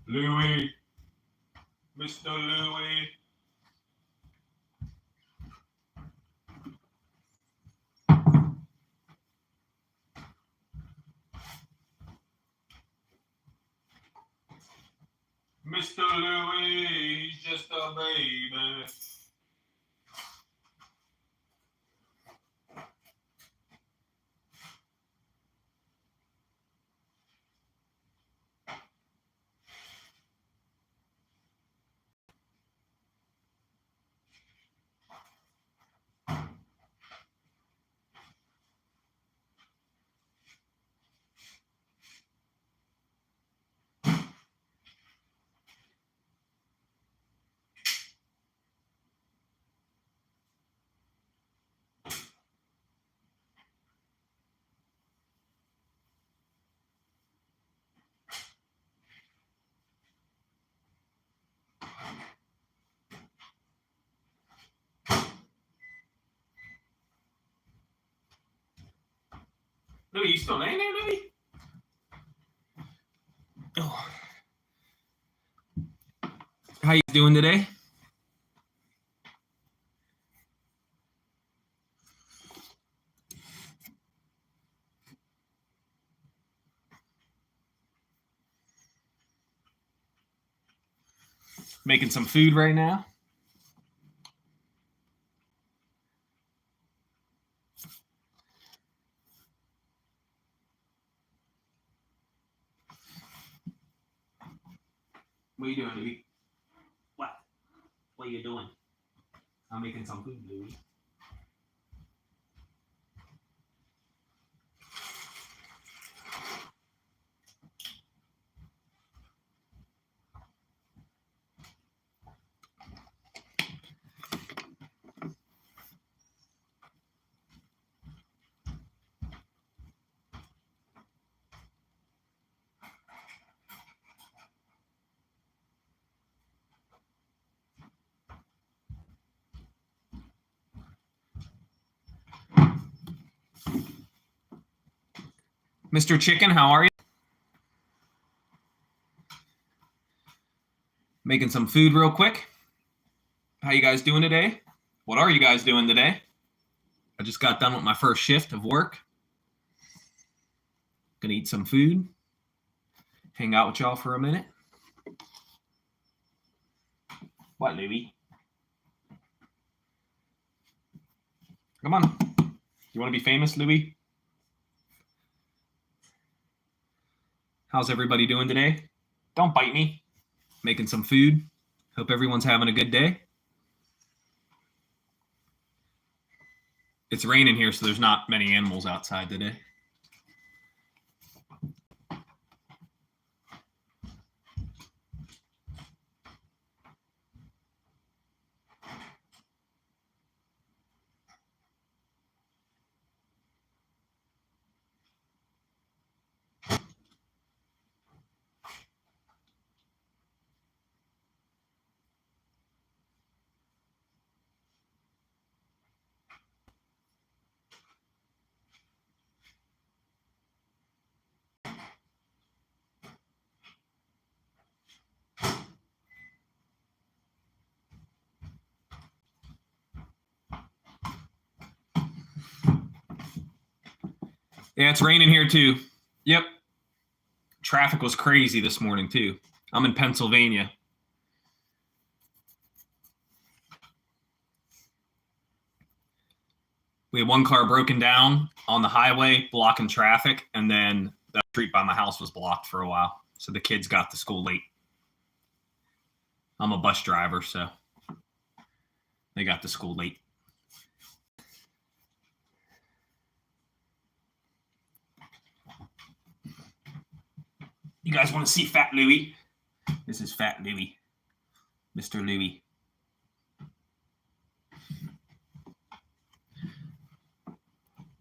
Louie. Mr. Louie. Mr. Louie, he's just a baby. Louie, you still laying there, Louie? Oh. How you doing today? Making some food right now. What are you doing, Louie? What? What are you doing? I'm making some food, Louie. Mr. Chicken, how are you? Making some food real quick. How you guys doing today? What are you guys doing today? I just got done with my first shift of work. Gonna eat some food. Hang out with y'all for a minute. What, Louie? Come on. You want to be famous, Louie? How's everybody doing today? Don't bite me. Making some food. Hope everyone's having a good day. It's raining here, so there's not many animals outside today. Yeah, it's raining here too. Yep. Traffic was crazy this morning too. I'm in Pennsylvania. We had one car broken down on the highway, blocking traffic, and then the street by my house was blocked for a while. So the kids got to school late. I'm a bus driver, so they got to school late. You guys want to see Fat Louie? This is Fat Louie. Mr. Louie.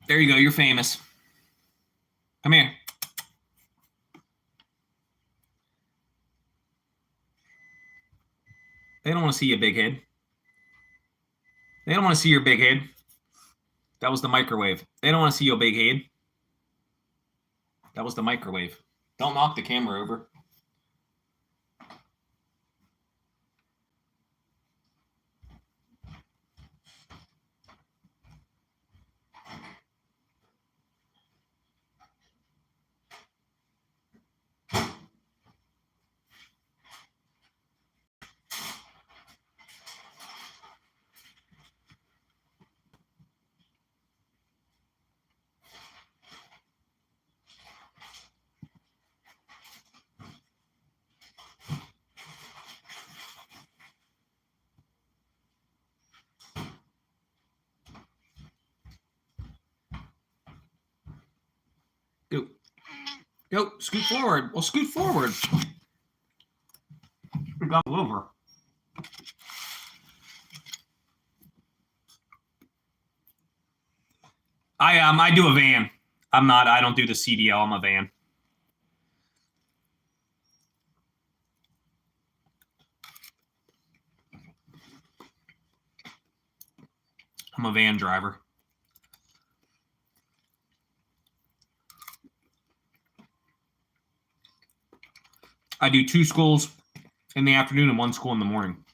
There you go. You're famous. Come here. They don't want to see your big head. They don't want to see your big head. That was the microwave. They don't want to see your big head. That was the microwave. Don't knock the camera over. Go. Go. Scoot forward. Well, scoot forward. We got over. I do a van. I don't do the CDL. I'm a van. I'm a van driver. I do 2 schools in the afternoon and 1 school in the morning.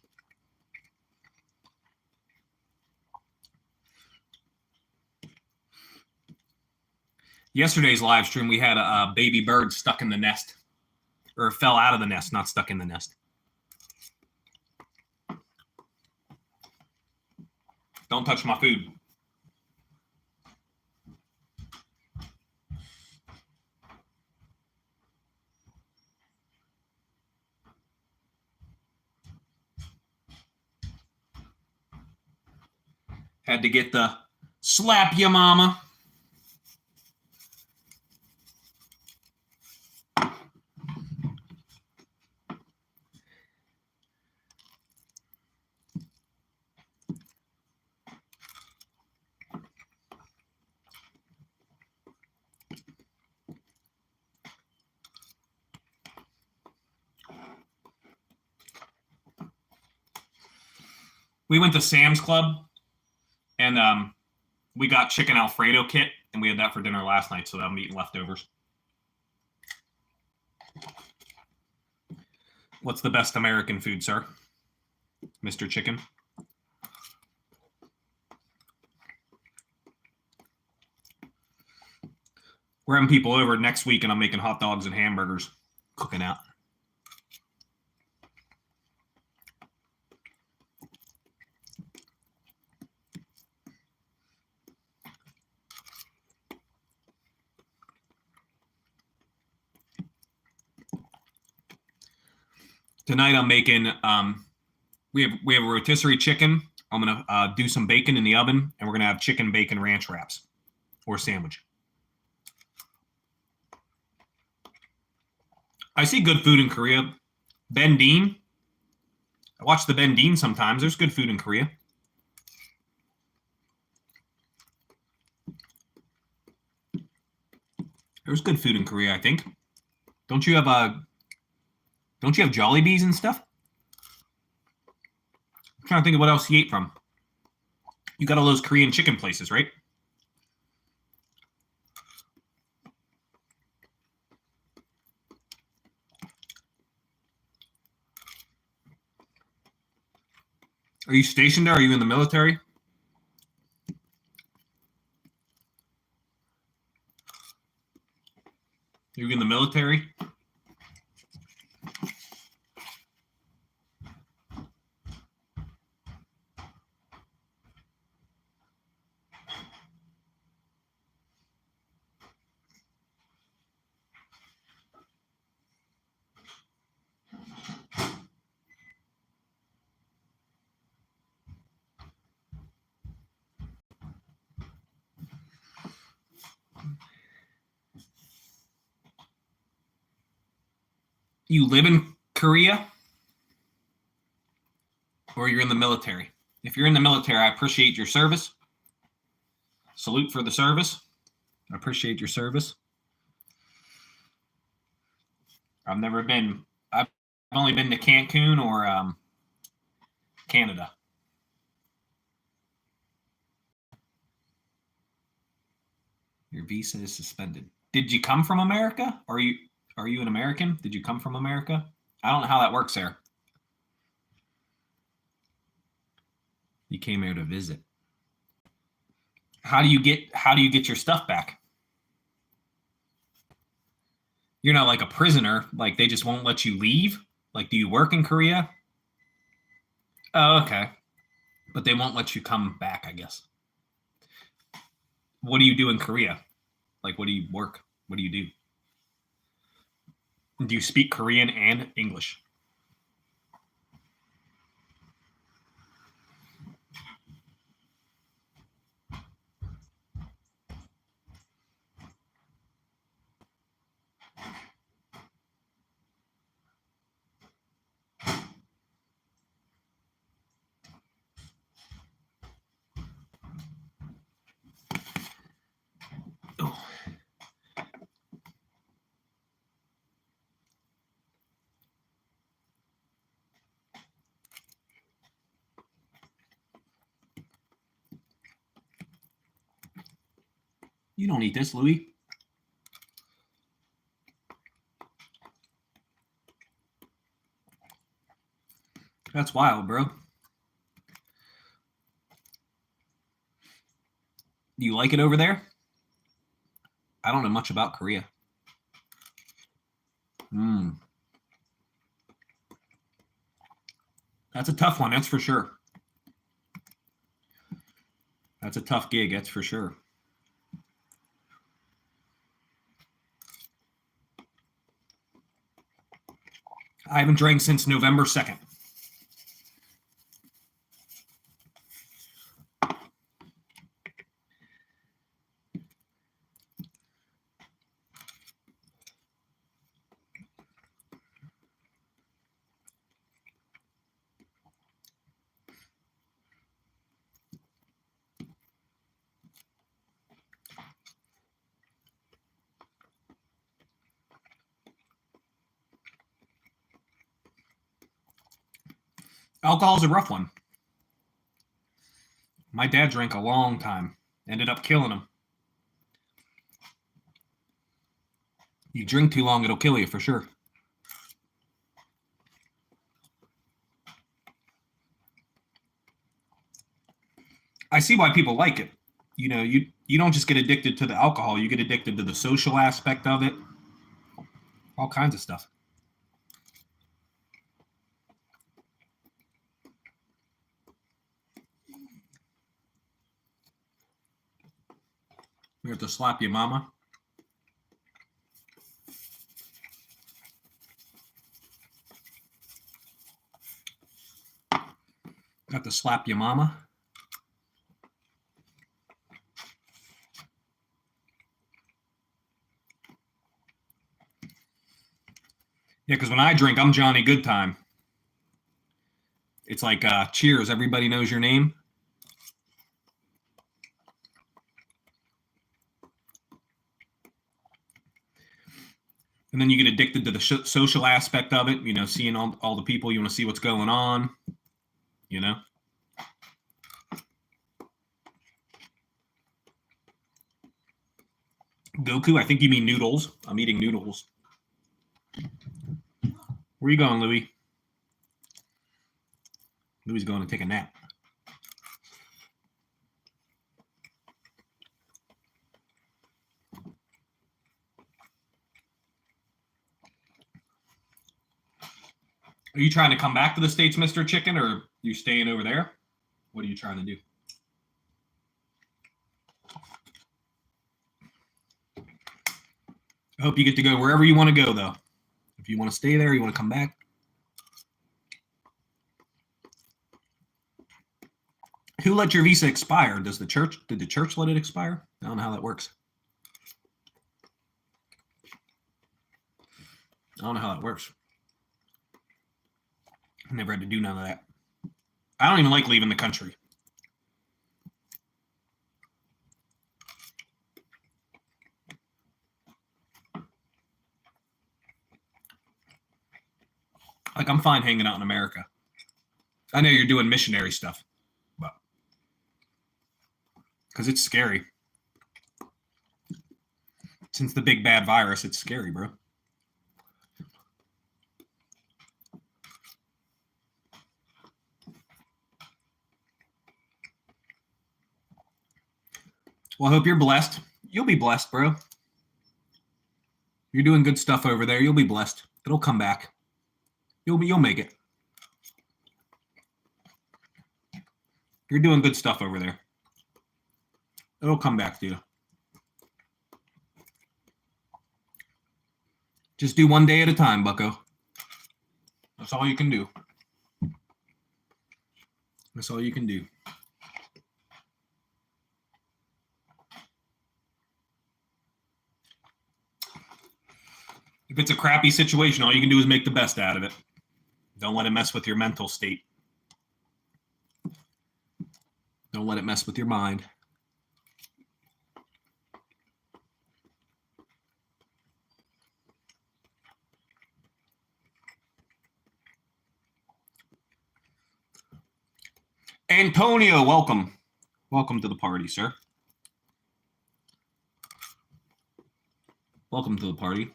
Yesterday's live stream, we had a baby bird stuck in the nest, or fell out of the nest, not stuck in the nest. Don't touch my food. Had to get the slap ya mama. We went to Sam's Club, and we got chicken Alfredo kit, and we had that for dinner last night, so I'm eating leftovers. What's the best American food, sir? Mr. Chicken? We're having people over next week, and I'm making hot dogs and hamburgers, cooking out. Tonight I'm making we have a rotisserie chicken. I'm gonna do some bacon in the oven, and we're gonna have chicken bacon ranch wraps or sandwich. I see good food in Korea. Ben Dean. I watch the Ben Dean sometimes. There's good food in Korea. There's good food in Korea, I think. Don't you have Jollibees and stuff? I'm trying to think of what else you ate from. You got all those Korean chicken places, right? Are you stationed there? Are you in the military? You're in the military? You live in Korea? Or you're in the military? If you're in the military, I appreciate your service. Salute for the service. I appreciate your service. I've only been to Cancun or Canada. Your visa is suspended. Did you come from America? Are you an American? Did you come from America? I don't know how that works there. You came here to visit. How do you get your stuff back? You're not like a prisoner, like they just won't let you leave? Like, do you work in Korea? Oh, okay. But they won't let you come back, I guess. What do you do in Korea? Like, what do you work? What do you do? Do you speak Korean and English? You don't eat this, Louis. That's wild, bro. Do you like it over there? I don't know much about Korea. That's a tough one, that's for sure. That's a tough gig, that's for sure. I haven't drank since November 2nd. Alcohol's a rough one. My dad drank a long time. Ended up killing him. You drink too long, it'll kill you for sure. I see why people like it. You know, you don't just get addicted to the alcohol, you get addicted to the social aspect of it. All kinds of stuff. We have to slap your mama. Got to slap your mama. Yeah, because when I drink, I'm Johnny Goodtime. It's like cheers, everybody knows your name. And then you get addicted to the social aspect of it, you know, seeing all the people, you want to see what's going on, you know. Goku, I think you mean noodles. I'm eating noodles. Where are you going, Louis? Louis going to take a nap. Are you trying to come back to the States, Mr. Chicken, or are you staying over there? What are you trying to do? I hope you get to go wherever you want to go, though. If you want to stay there, you want to come back. Who let your visa expire? Did the church let it expire? I don't know how that works. I don't know how that works. I never had to do none of that. I don't even like leaving the country. Like, I'm fine hanging out in America. I know you're doing missionary stuff, but because it's scary. Since the big bad virus, it's scary, bro. Well, I hope you're blessed. You'll be blessed, bro. You're doing good stuff over there. You'll be blessed. It'll come back. You'll make it. You're doing good stuff over there. It'll come back to you. Just do one day at a time, bucko. That's all you can do. That's all you can do. If it's a crappy situation, all you can do is make the best out of it. Don't let it mess with your mental state. Don't let it mess with your mind. Antonio, welcome. Welcome to the party, sir. Welcome to the party.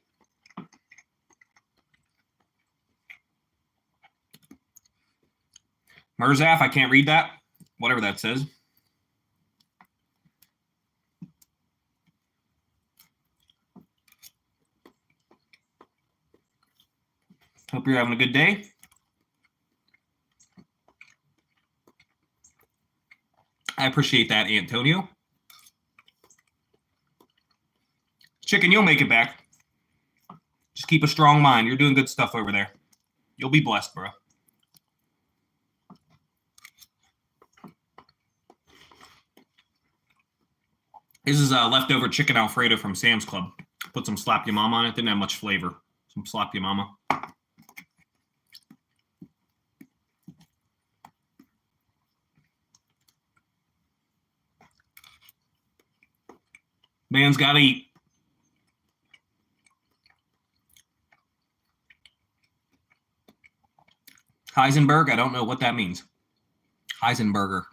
Murzaf, I can't read that. Whatever that says. Hope you're having a good day. I appreciate that, Antonio. Chicken, you'll make it back. Just keep a strong mind. You're doing good stuff over there. You'll be blessed, bro. This is leftover chicken Alfredo from Sam's Club. Put some Slap Your Mama on it. Didn't have much flavor. Some Slap Your Mama. Man's got to eat. Heisenberg, I don't know what that means. Heisenberger.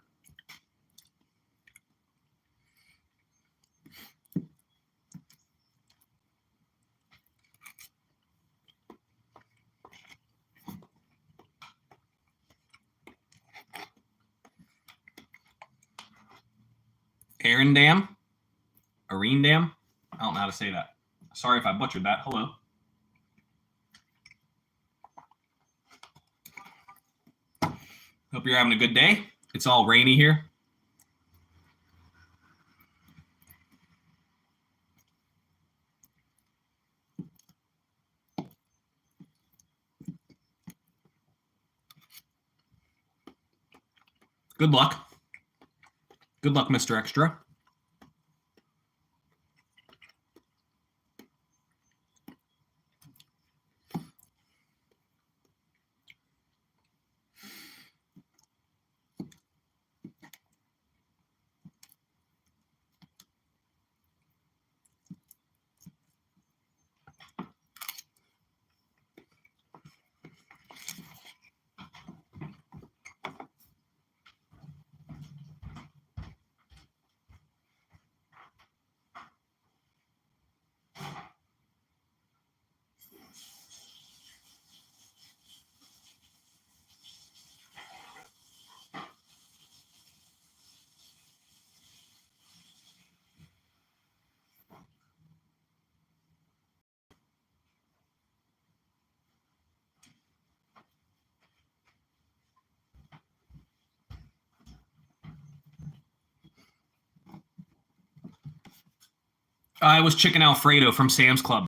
Arendam? Arendam? I don't know how to say that. Sorry if I butchered that. Hello. Hope you're having a good day. It's all rainy here. Good luck. Good luck, Mr. Extra. It was chicken Alfredo from Sam's Club.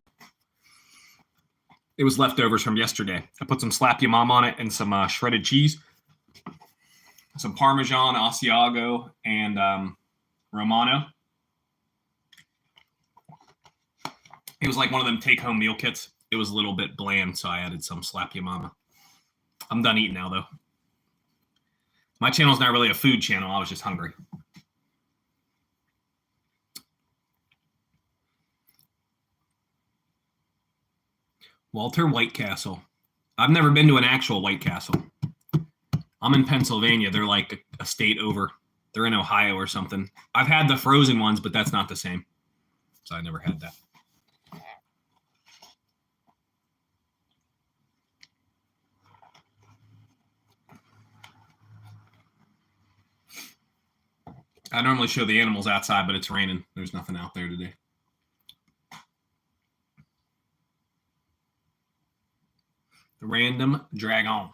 It was leftovers from yesterday. I put some Slap Your Mom on it and some shredded cheese, some Parmesan, Asiago, and Romano. It was like one of them take-home meal kits. It was a little bit bland, so I added some Slap Your Mama. I'm done eating now, though. My channel's not really a food channel. I was just hungry. Walter White Castle. I've never been to an actual White Castle. I'm in Pennsylvania. They're like a state over. They're in Ohio or something. I've had the frozen ones, but that's not the same. So I never had that. I normally show the animals outside, but it's raining. There's nothing out there today. The Random Dragon.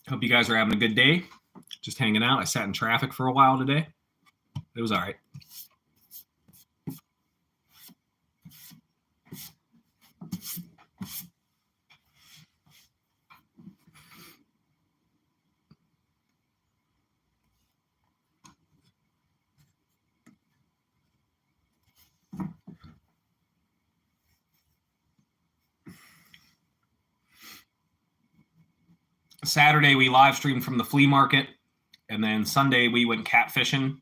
Hope you guys are having a good day. Just hanging out. I sat in traffic for a while today. It was all right. Saturday, we live streamed from the flea market. And then Sunday, we went catfishing,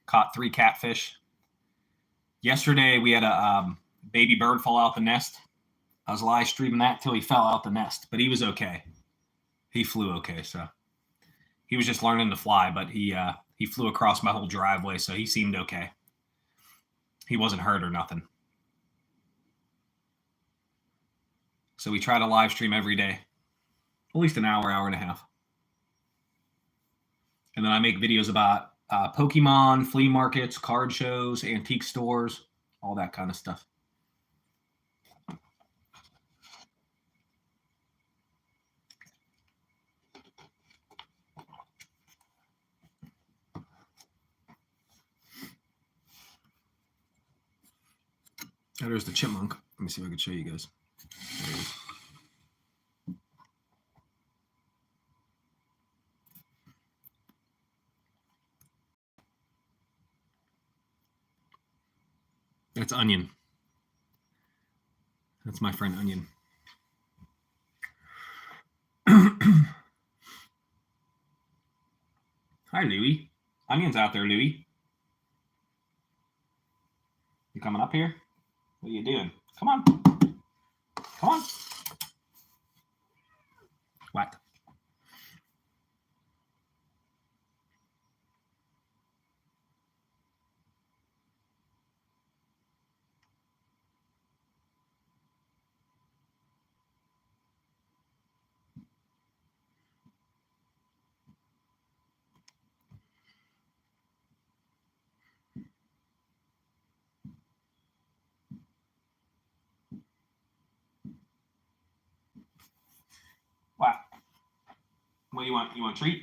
caught 3 catfish. Yesterday, we had a baby bird fall out the nest. I was live streaming that till he fell out the nest, but he was okay. He flew okay, so he was just learning to fly, but he flew across my whole driveway, so he seemed okay. He wasn't hurt or nothing. So we try to live stream every day, at least an hour, hour and a half. And then I make videos about Pokemon, flea markets, card shows, antique stores, all that kind of stuff. Oh, there's the chipmunk. Let me see if I can show you guys. There he is. That's Onion. That's my friend Onion. Hi, Louie. Onion's out there, Louie. You coming up here? What are you doing? Come on. Come on. What? What? What do you want? You want a treat?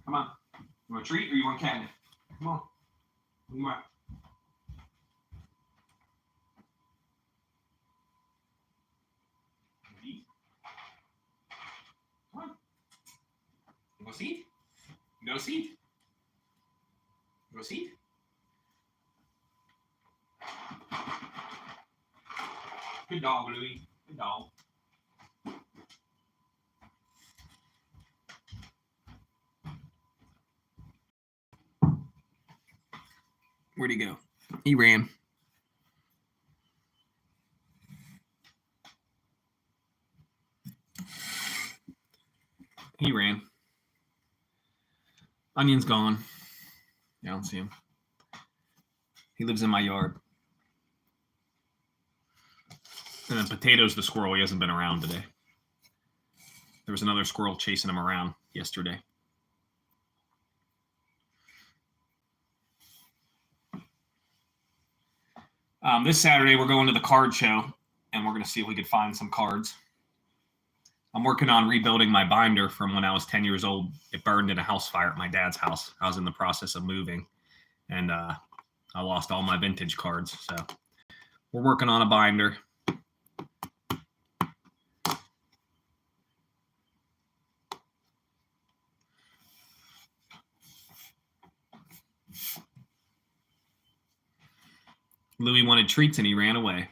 Come on. You want a treat or you want catnip? Come on. What do you want? Come on. You go see? You go see? You go see? Good dog, Louie. Good dog. Where'd he go? He ran. He ran. Onion's gone. Yeah, I don't see him. He lives in my yard. And then Potato's the squirrel. He hasn't been around today. There was another squirrel chasing him around yesterday. This Saturday, we're going to the card show, and we're going to see if we could find some cards. I'm working on rebuilding my binder from when I was 10 years old. It burned in a house fire at my dad's house. I was in the process of moving, and I lost all my vintage cards. So we're working on a binder. Louis wanted treats, and he ran away.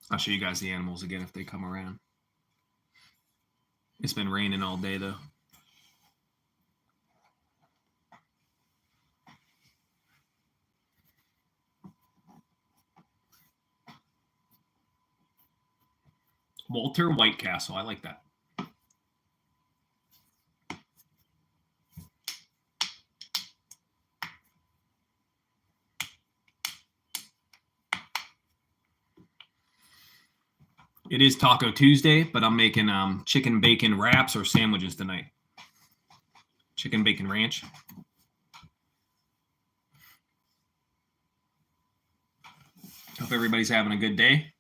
I'll show you guys the animals again if they come around. It's been raining all day, though. Walter Whitecastle. I like that. It is Taco Tuesday, but I'm making chicken bacon wraps or sandwiches tonight. Chicken bacon ranch. Hope everybody's having a good day.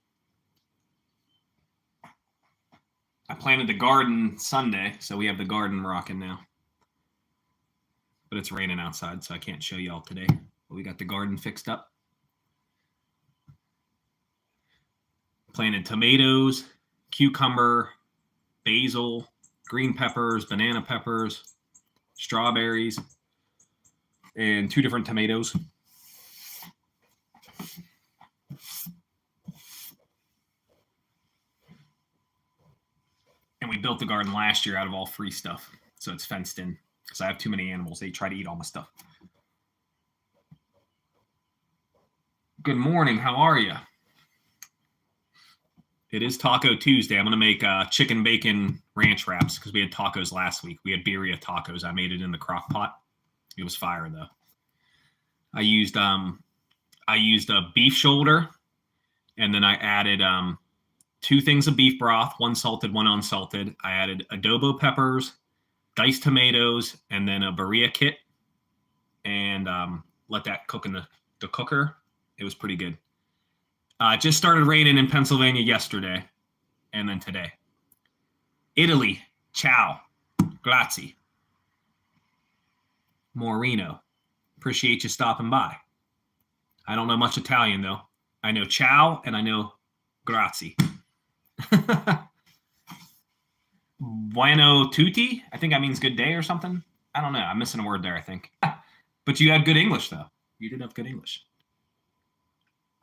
I planted the garden Sunday, so we have the garden rocking now. But it's raining outside, so I can't show y'all today. But we got the garden fixed up. Planted tomatoes, cucumber, basil, green peppers, banana peppers, strawberries, and 2 different tomatoes. And we built the garden last year out of all free stuff. So it's fenced in. because I have too many animals. They try to eat all my stuff. Good morning. How are you? It is Taco Tuesday. I'm going to make chicken bacon ranch wraps because we had tacos last week. We had birria tacos. I made it in the crock pot. It was fire, though. I used a beef shoulder, and then I added 2 things of beef broth, 1 salted, 1 unsalted. I added adobo peppers, diced tomatoes, and then a birria kit, and let that cook in the cooker. It was pretty good. It just started raining in Pennsylvania yesterday, and then today. Italy, ciao, grazie. Morino, appreciate you stopping by. I don't know much Italian, though. I know ciao, and I know grazie. Buono tutti? I think that means good day or something. I don't know. I'm missing a word there, I think. But you had good English, though. You did have good English.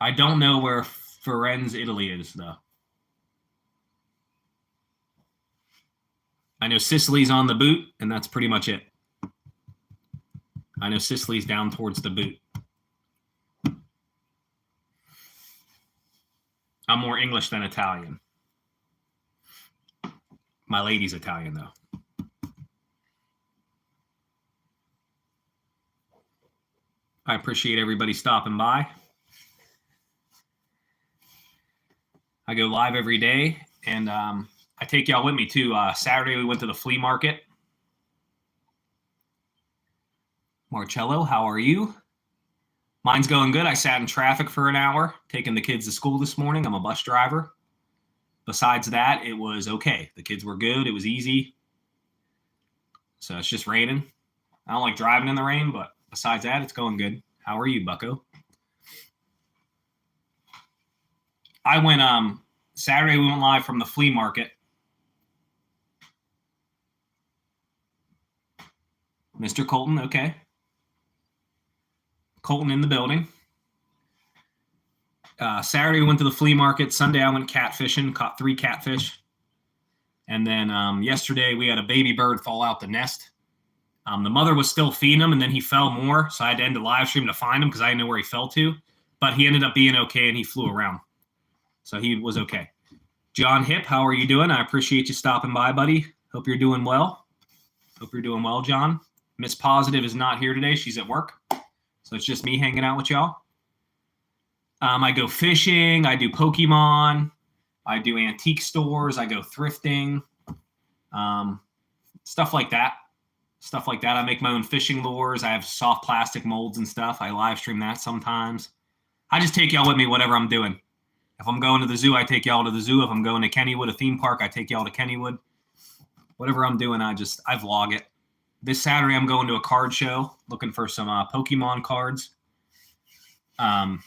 I don't know where Firenze, Italy is, though. I know Sicily's on the boot, and that's pretty much it. I know Sicily's down towards the boot. I'm more English than Italian. My lady's Italian, though. I appreciate everybody stopping by. I go live every day, and I take y'all with me, too. Saturday, we went to the flea market. Marcello, how are you? Mine's going good. I sat in traffic for an hour, taking the kids to school this morning. I'm a bus driver. Besides that, it was okay. The kids were good. It was easy. So it's just raining. I don't like driving in the rain, but besides that, it's going good. How are you, bucko? I went Saturday, we went live from the flea market. Mr. Colton, okay. Colton in the building. Saturday, we went to the flea market. Sunday, I went catfishing, caught 3 catfish. And then yesterday, we had a baby bird fall out the nest. The mother was still feeding him, and then he fell more. So I had to end the live stream to find him because I didn't know where he fell to. But he ended up being okay, and he flew around. So he was okay. John Hip, how are you doing? I appreciate you stopping by, buddy. Hope you're doing well. Hope you're doing well, John. Miss Positive is not here today. She's at work. So it's just me hanging out with y'all. I go fishing. I do Pokemon. I do antique stores. I go thrifting. Stuff like that. Stuff like that. I make my own fishing lures. I have soft plastic molds and stuff. I live stream that sometimes. I just take y'all with me, whatever I'm doing. If I'm going to the zoo, I take y'all to the zoo. If I'm going to Kennywood, a theme park, I take y'all to Kennywood. Whatever I'm doing, I vlog it. This Saturday, I'm going to a card show, looking for some Pokemon cards. I'm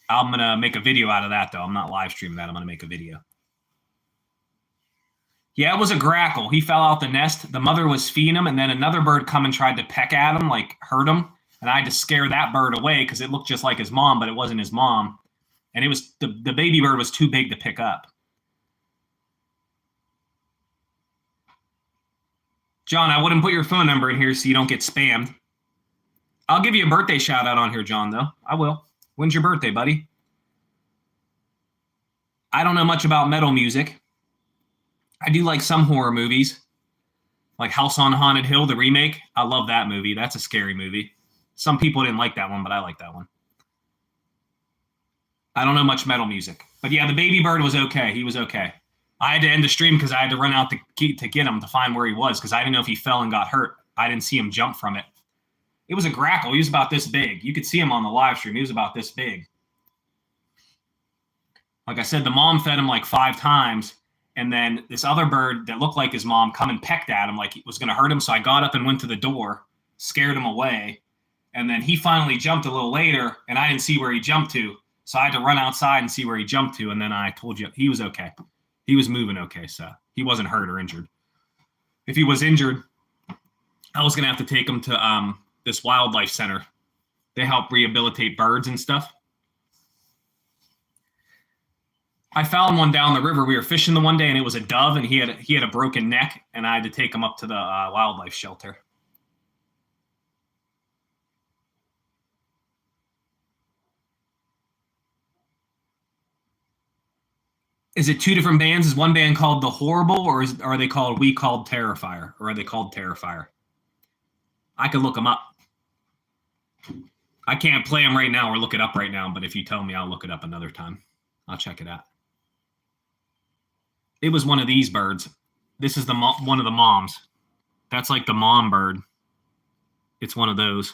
going to make a video out of that, though. I'm not live streaming that. I'm going to make a video. Yeah, it was a grackle. He fell out the nest. The mother was feeding him, and then another bird come and tried to peck at him, like hurt him. And I had to scare that bird away because it looked just like his mom, but it wasn't his mom. And it was the baby bird was too big to pick up. John, I wouldn't put your phone number in here so you don't get spammed. I'll give you a birthday shout out on here, John, though. I will. When's your birthday, buddy? I don't know much about metal music. I do like some horror movies, like House on Haunted Hill, the remake. I love that movie. That's a scary movie. Some people didn't like that one, but I like that one. I don't know much metal music. But yeah, the baby bird was okay. He was okay. I had to end the stream because I had to run out to get him to find where he was because I didn't know if he fell and got hurt. I didn't see him jump from it. It was a grackle. He was about this big. You could see him on the live stream. He was about this big. Like I said, the mom fed him like 5 times. And then this other bird that looked like his mom come and pecked at him like it was going to hurt him. So I got up and went to the door, scared him away. And then he finally jumped a little later, and I didn't see where he jumped to. So I had to run outside and see where he jumped to. And then I told you he was okay. He was moving okay, so he wasn't hurt or injured. If he was injured, I was going to have to take him to this wildlife center. They help rehabilitate birds and stuff. I found one down the river. We were fishing the one day, and it was a dove, and he had a broken neck, and I had to take him up to the wildlife shelter. Is it two different bands? Is one band called The Horrible, or are they called We Called Terrifier, or are they called Terrifier? I could look them up. I can't play them right now or look it up right now, but if you tell me, I'll look it up another time. I'll check it out. It was one of these birds. This is one of the moms. That's like the mom bird. It's one of those.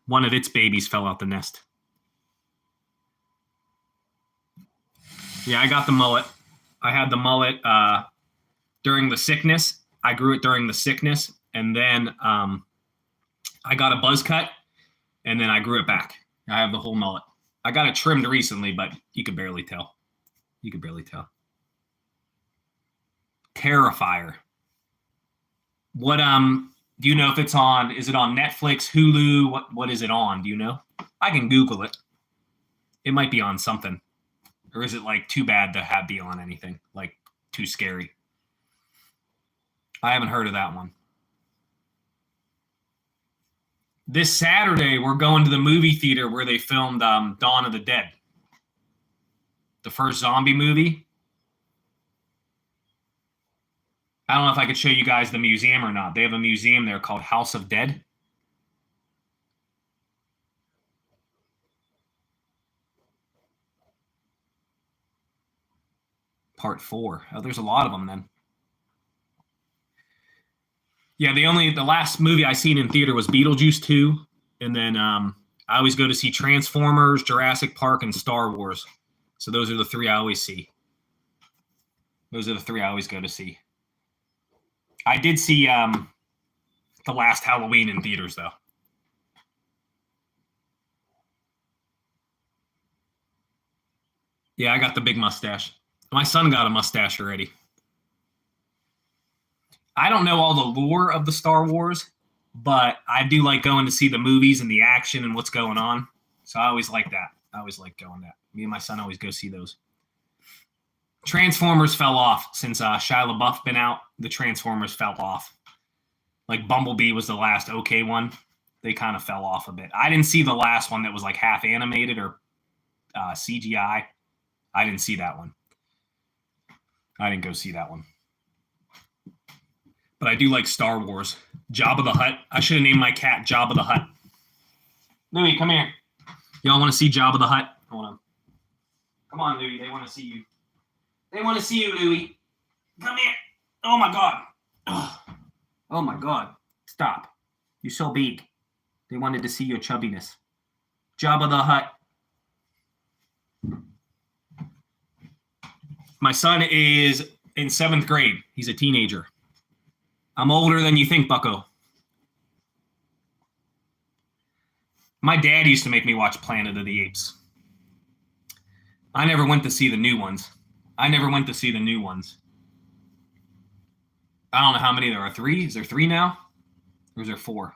One of its babies fell out the nest. Yeah, I got the mullet. I had the mullet during the sickness. I grew it during the sickness, and then I got a buzz cut, and then I grew it back. I have the whole mullet. I got it trimmed recently, but you could barely tell. You could barely tell. Terrifier. What do you know if it's on? Is it on Netflix, Hulu? What is it on? Do you know? I can Google it. It might be on something. Or is it like too bad to be on anything? Like too scary? I haven't heard of that one. This Saturday, we're going to the movie theater where they filmed Dawn of the Dead. The first zombie movie. I don't know if I could show you guys the museum or not. They have a museum there called House of Dead. Part 4. Oh, there's a lot of them then. Yeah, the last movie I seen in theater was Beetlejuice 2. And then I always go to see Transformers, Jurassic Park, and Star Wars. So those are the three I always see. Those are the three I always go to see. I did see the last Halloween in theaters, though. Yeah, I got the big mustache. My son got a mustache already. I don't know all the lore of the Star Wars, but I do like going to see the movies and the action and what's going on. So I always like that. I always like going that. Me and my son always go see those. Transformers fell off since Shia LaBeouf been out. The Transformers fell off. Like Bumblebee was the last okay one. They kind of fell off a bit. I didn't see the last one that was like half animated or CGI. I didn't see that one. I didn't go see that one. But I do like Star Wars. Jabba the Hutt. I should have named my cat Jabba the Hutt. Louie, come here. Y'all want to see Jabba the Hutt? Hold on. Come on, Louie. They want to see you. They want to see you, Louie. Come here. Oh, my God. Oh, my God. Stop. You're so big. They wanted to see your chubbiness. Jabba the Hutt. My son is in 7th grade. He's a teenager. I'm older than you think, bucko. My dad used to make me watch Planet of the Apes. I never went to see the new ones. I don't know how many there are. 3? Is there 3 now? Or is there 4?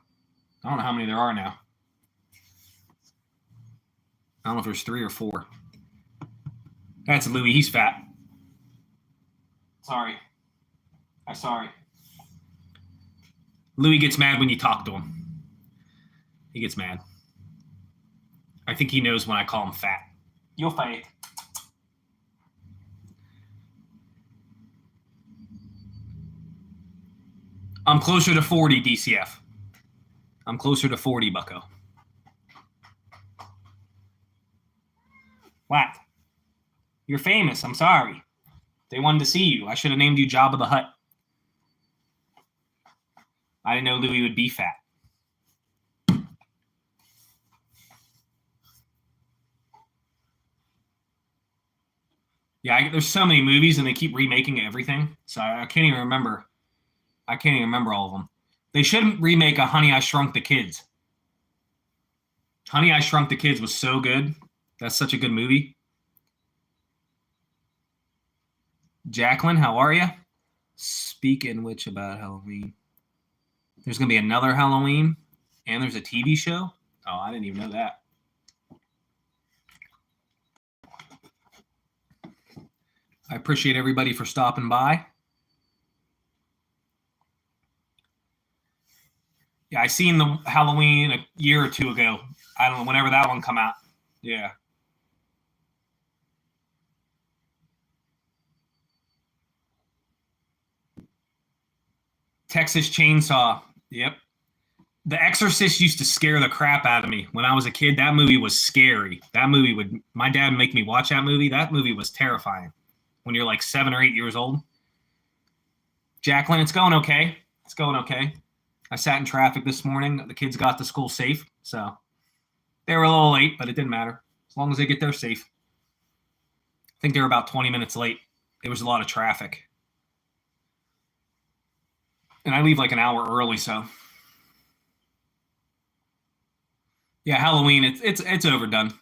I don't know how many there are now. I don't know if there's 3 or 4. That's Louie. He's fat. Sorry. I'm sorry. Louie gets mad when you talk to him. He gets mad. I think he knows when I call him fat. You'll fight. I'm closer to 40, DCF. I'm closer to 40, bucko. What? You're famous. I'm sorry. They wanted to see you. I should have named you Jabba the Hutt. I didn't know Louie would be fat. Yeah, there's so many movies and they keep remaking everything. So I can't even remember. I can't even remember all of them. They shouldn't remake a Honey, I Shrunk the Kids. Honey, I Shrunk the Kids was so good. That's such a good movie. Jacqueline, how are you? Speaking which about Halloween. There's going to be another Halloween, and there's a TV show. Oh, I didn't even know that. I appreciate everybody for stopping by. Yeah, I seen the Halloween a year or two ago. I don't know, whenever that one come out. Yeah. Texas Chainsaw. Yep. The Exorcist used to scare the crap out of me when I was a kid. That movie was scary. My dad would make me watch that movie. That movie was terrifying when you're like 7 or 8 years old. Jacqueline, it's going okay. It's going okay. I sat in traffic this morning. The kids got to school safe, so they were a little late, but it didn't matter as long as they get there safe. I think they were about 20 minutes late. There was a lot of traffic. And I leave like an hour early, so yeah, Halloween, it's overdone.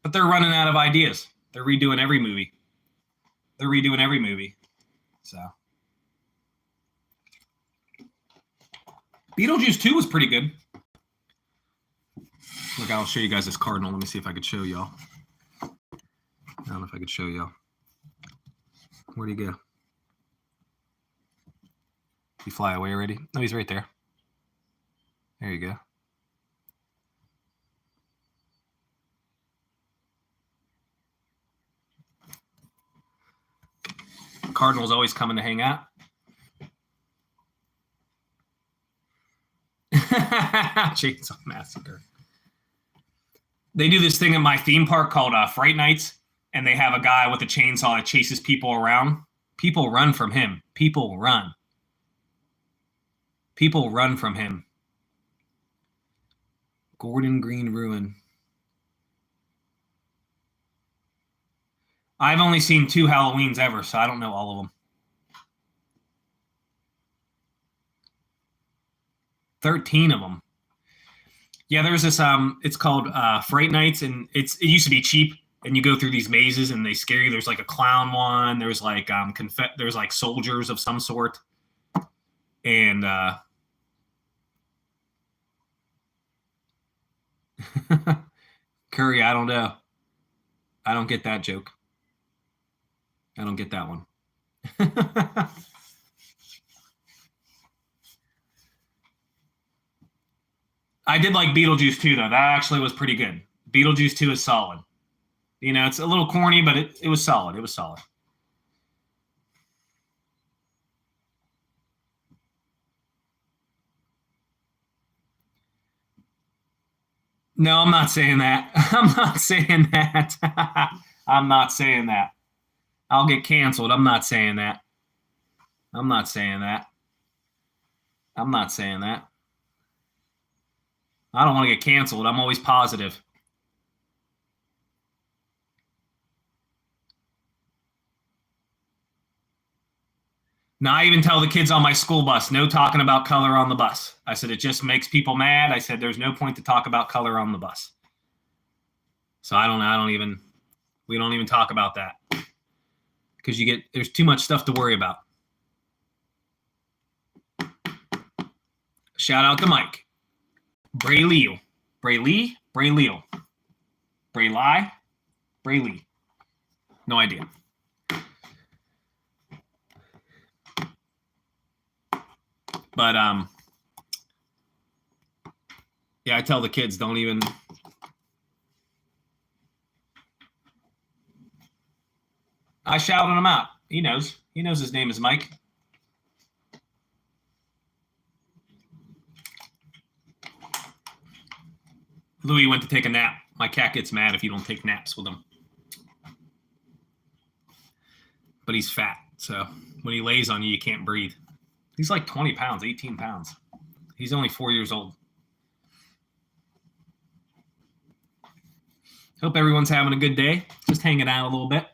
But they're running out of ideas. They're redoing every movie. So Beetlejuice 2 was pretty good. Look, I'll show you guys this cardinal. Let me see if I could show y'all. I don't know if I could show y'all. Where'd he go? He fly away already? No, he's right there. There you go. Cardinal's always coming to hang out. Chainsaw Massacre. They do this thing at my theme park called Fright Nights, and they have a guy with a chainsaw that chases people around. People run from him. People run from him. Gordon Green Ruin. I've only seen 2 Halloweens ever, so I don't know all of them. 13 of them. Yeah, there's this it's called Fright Nights, and it used to be cheap, and you go through these mazes and they scare you. There's like a clown one, there's like there's like soldiers of some sort. And Curry, I don't know. I don't get that joke. I don't get that one. I did like Beetlejuice 2, though. That actually was pretty good. Beetlejuice 2 is solid. You know, it's a little corny, but it was solid. It was solid. No, I'm not saying that. I'm not saying that. I'm not saying that. I'll get canceled. I'm not saying that. I'm not saying that. I'm not saying that. I don't want to get canceled. I'm always positive. Now, I even tell the kids on my school bus, no talking about color on the bus. I said, it just makes people mad. I said, there's no point to talk about color on the bus. So we don't even talk about that. Because there's too much stuff to worry about. Shout out to Mike. Brayleo. Brayleo. Brayley. No idea. But yeah, I tell the kids, don't even. I shouted him out. He knows. He knows his name is Mike. Louis went to take a nap. My cat gets mad if you don't take naps with him. But he's fat, so when he lays on you, you can't breathe. He's like 20 pounds, 18 pounds. He's only 4 years old. Hope everyone's having a good day. Just hanging out a little bit.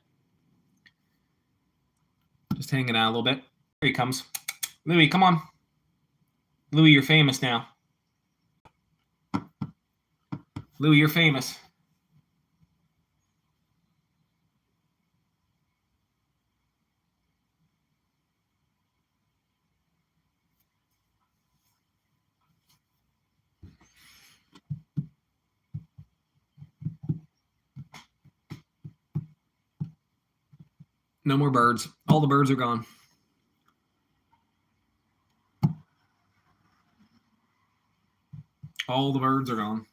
Here he comes. Louis, come on. Louis, you're famous now. Louis, you're famous. No more birds. All the birds are gone. All the birds are gone.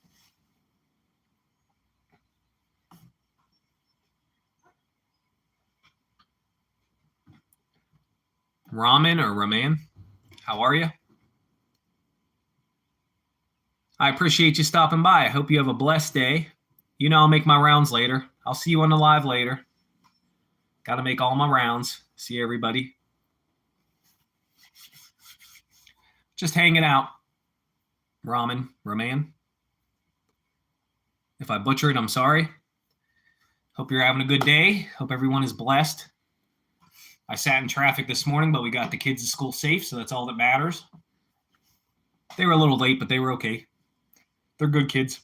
Ramen or ramen? How are you? I appreciate you stopping by. I hope you have a blessed day. You know I'll make my rounds later. I'll see you on the live later. Got to make all my rounds. See everybody. Just hanging out. Roman. If I butcher it, I'm sorry. Hope you're having a good day. Hope everyone is blessed. I sat in traffic this morning, but we got the kids to school safe, so that's all that matters. They were a little late, but they were okay. They're good kids.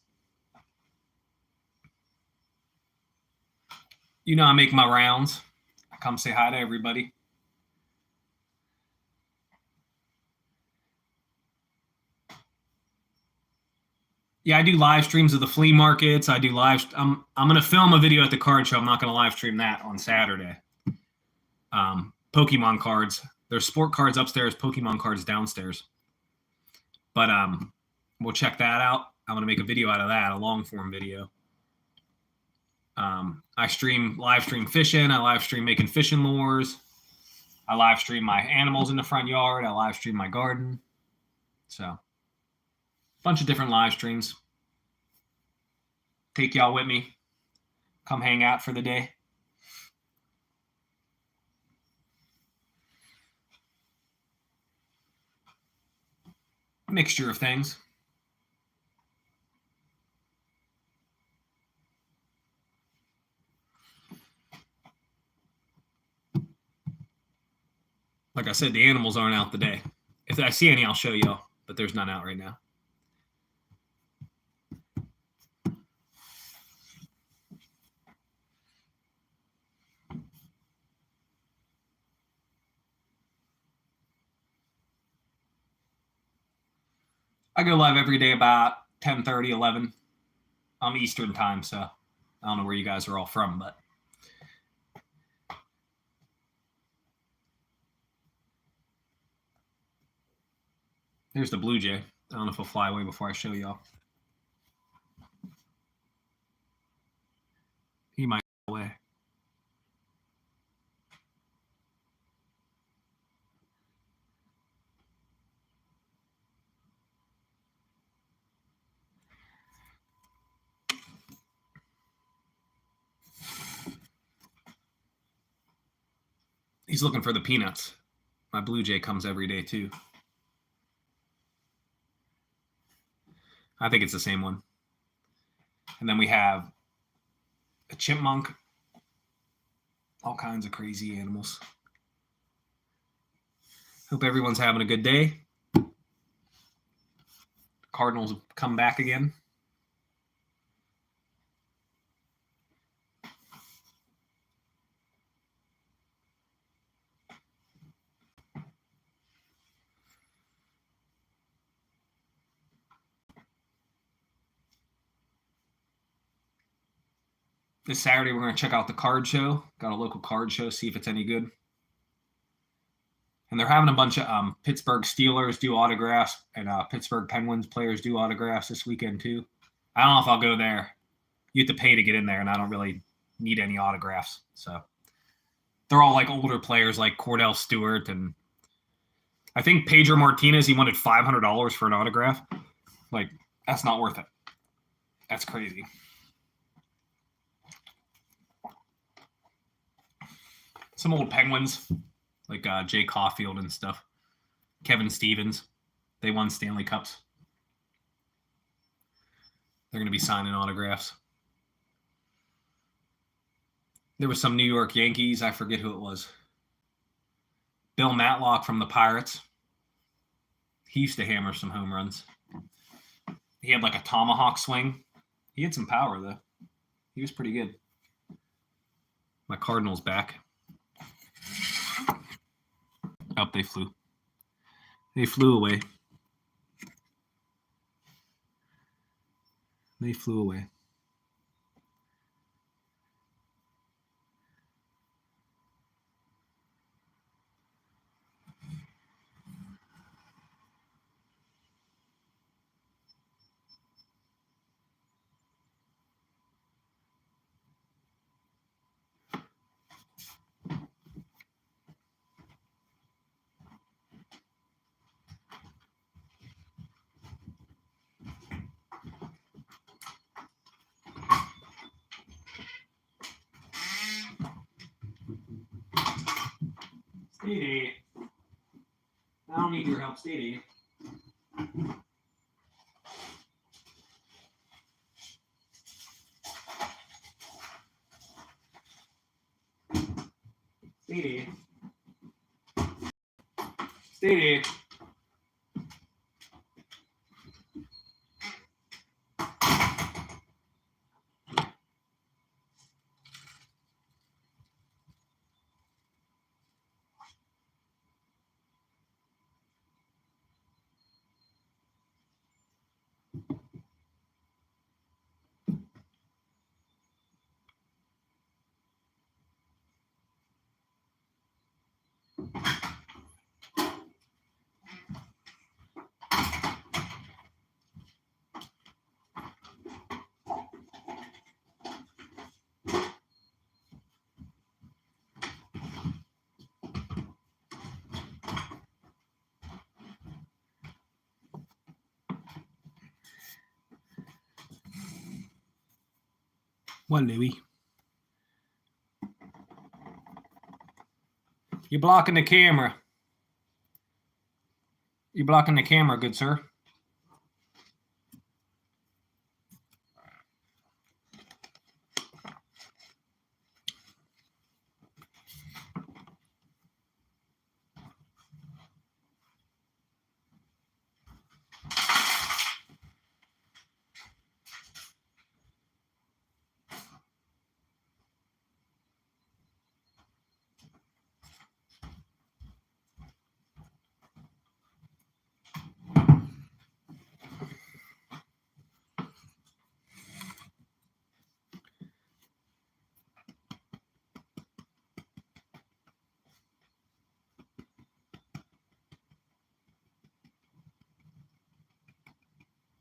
You know I make my rounds. I come say hi to everybody. Yeah, I do live streams of the flea markets. I do live. I'm going to film a video at the card show. I'm not going to live stream that on Saturday. Pokemon cards. There's sport cards upstairs, Pokemon cards downstairs. But we'll check that out. I'm going to make a video out of that, a long form video. I live stream fishing. I live stream making fishing lures. I live stream my animals in the front yard. I live stream my garden. So, bunch of different live streams. Take y'all with me. Come hang out for the day. Mixture of things. Like I said, the animals aren't out today. If I see any, I'll show y'all, but there's none out right now. I go live every day about 10:30, 11. I'm Eastern time, so I don't know where you guys are all from, but there's the blue jay. I don't know if he'll fly away before I show y'all. He might fly away. He's looking for the peanuts. My blue jay comes every day too. I think it's the same one. And then we have a chipmunk. All kinds of crazy animals. Hope everyone's having a good day. Cardinals have come back again. This Saturday, we're going to check out the card show. Got a local card show, see if it's any good. And they're having a bunch of Pittsburgh Steelers do autographs and Pittsburgh Penguins players do autographs this weekend too. I don't know if I'll go there. You have to pay to get in there, and I don't really need any autographs. So they're all like older players like Cordell Stewart, and I think Pedro Martinez, he wanted $500 for an autograph. Like, that's not worth it. That's crazy. Some old Penguins, like Jay Caulfield and stuff. Kevin Stevens. They won Stanley Cups. They're going to be signing autographs. There was some New York Yankees. I forget who it was. Bill Matlock from the Pirates. He used to hammer some home runs. He had like a tomahawk swing. He had some power, though. He was pretty good. My Cardinals back. Up they flew. They flew away. They flew away. Stay. I don't need your help. Stay. Stay. Stay. What, Louie? You're blocking the camera. You're blocking the camera, good sir.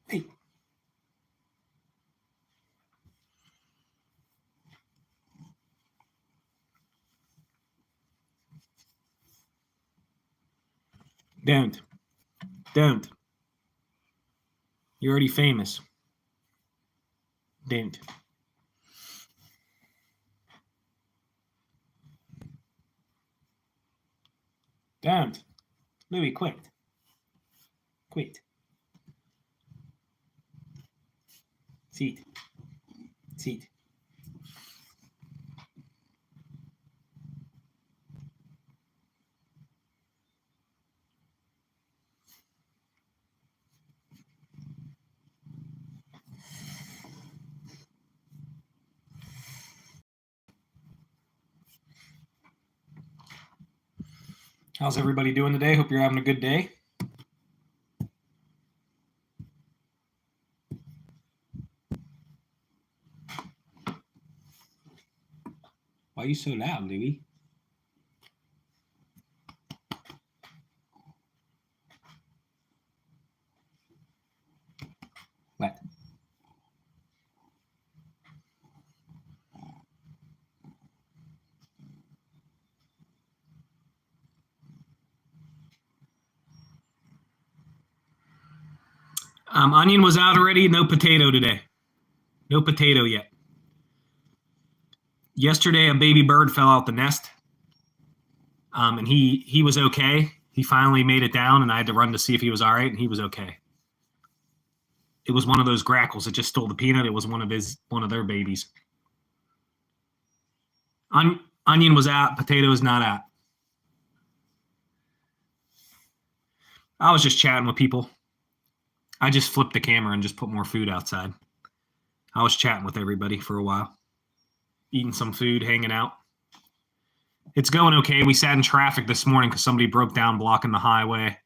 Hey. Don't. You're already famous. Don't. Don't. Louis, quit. Quit. Sit. Sit. How's everybody doing today? Hope you're having a good day. Why are you so loud, Louie? What? Onion was out already. No potato today. No potato yet. Yesterday, a baby bird fell out the nest, and he was okay. He finally made it down, and I had to run to see if he was all right, and he was okay. It was one of those grackles that just stole the peanut. It was one of their babies. Onion was out. Potato is not out. I was just chatting with people. I just flipped the camera and just put more food outside. I was chatting with everybody for a while, eating some food, hanging out. It's going okay. We sat in traffic this morning because somebody broke down blocking the highway,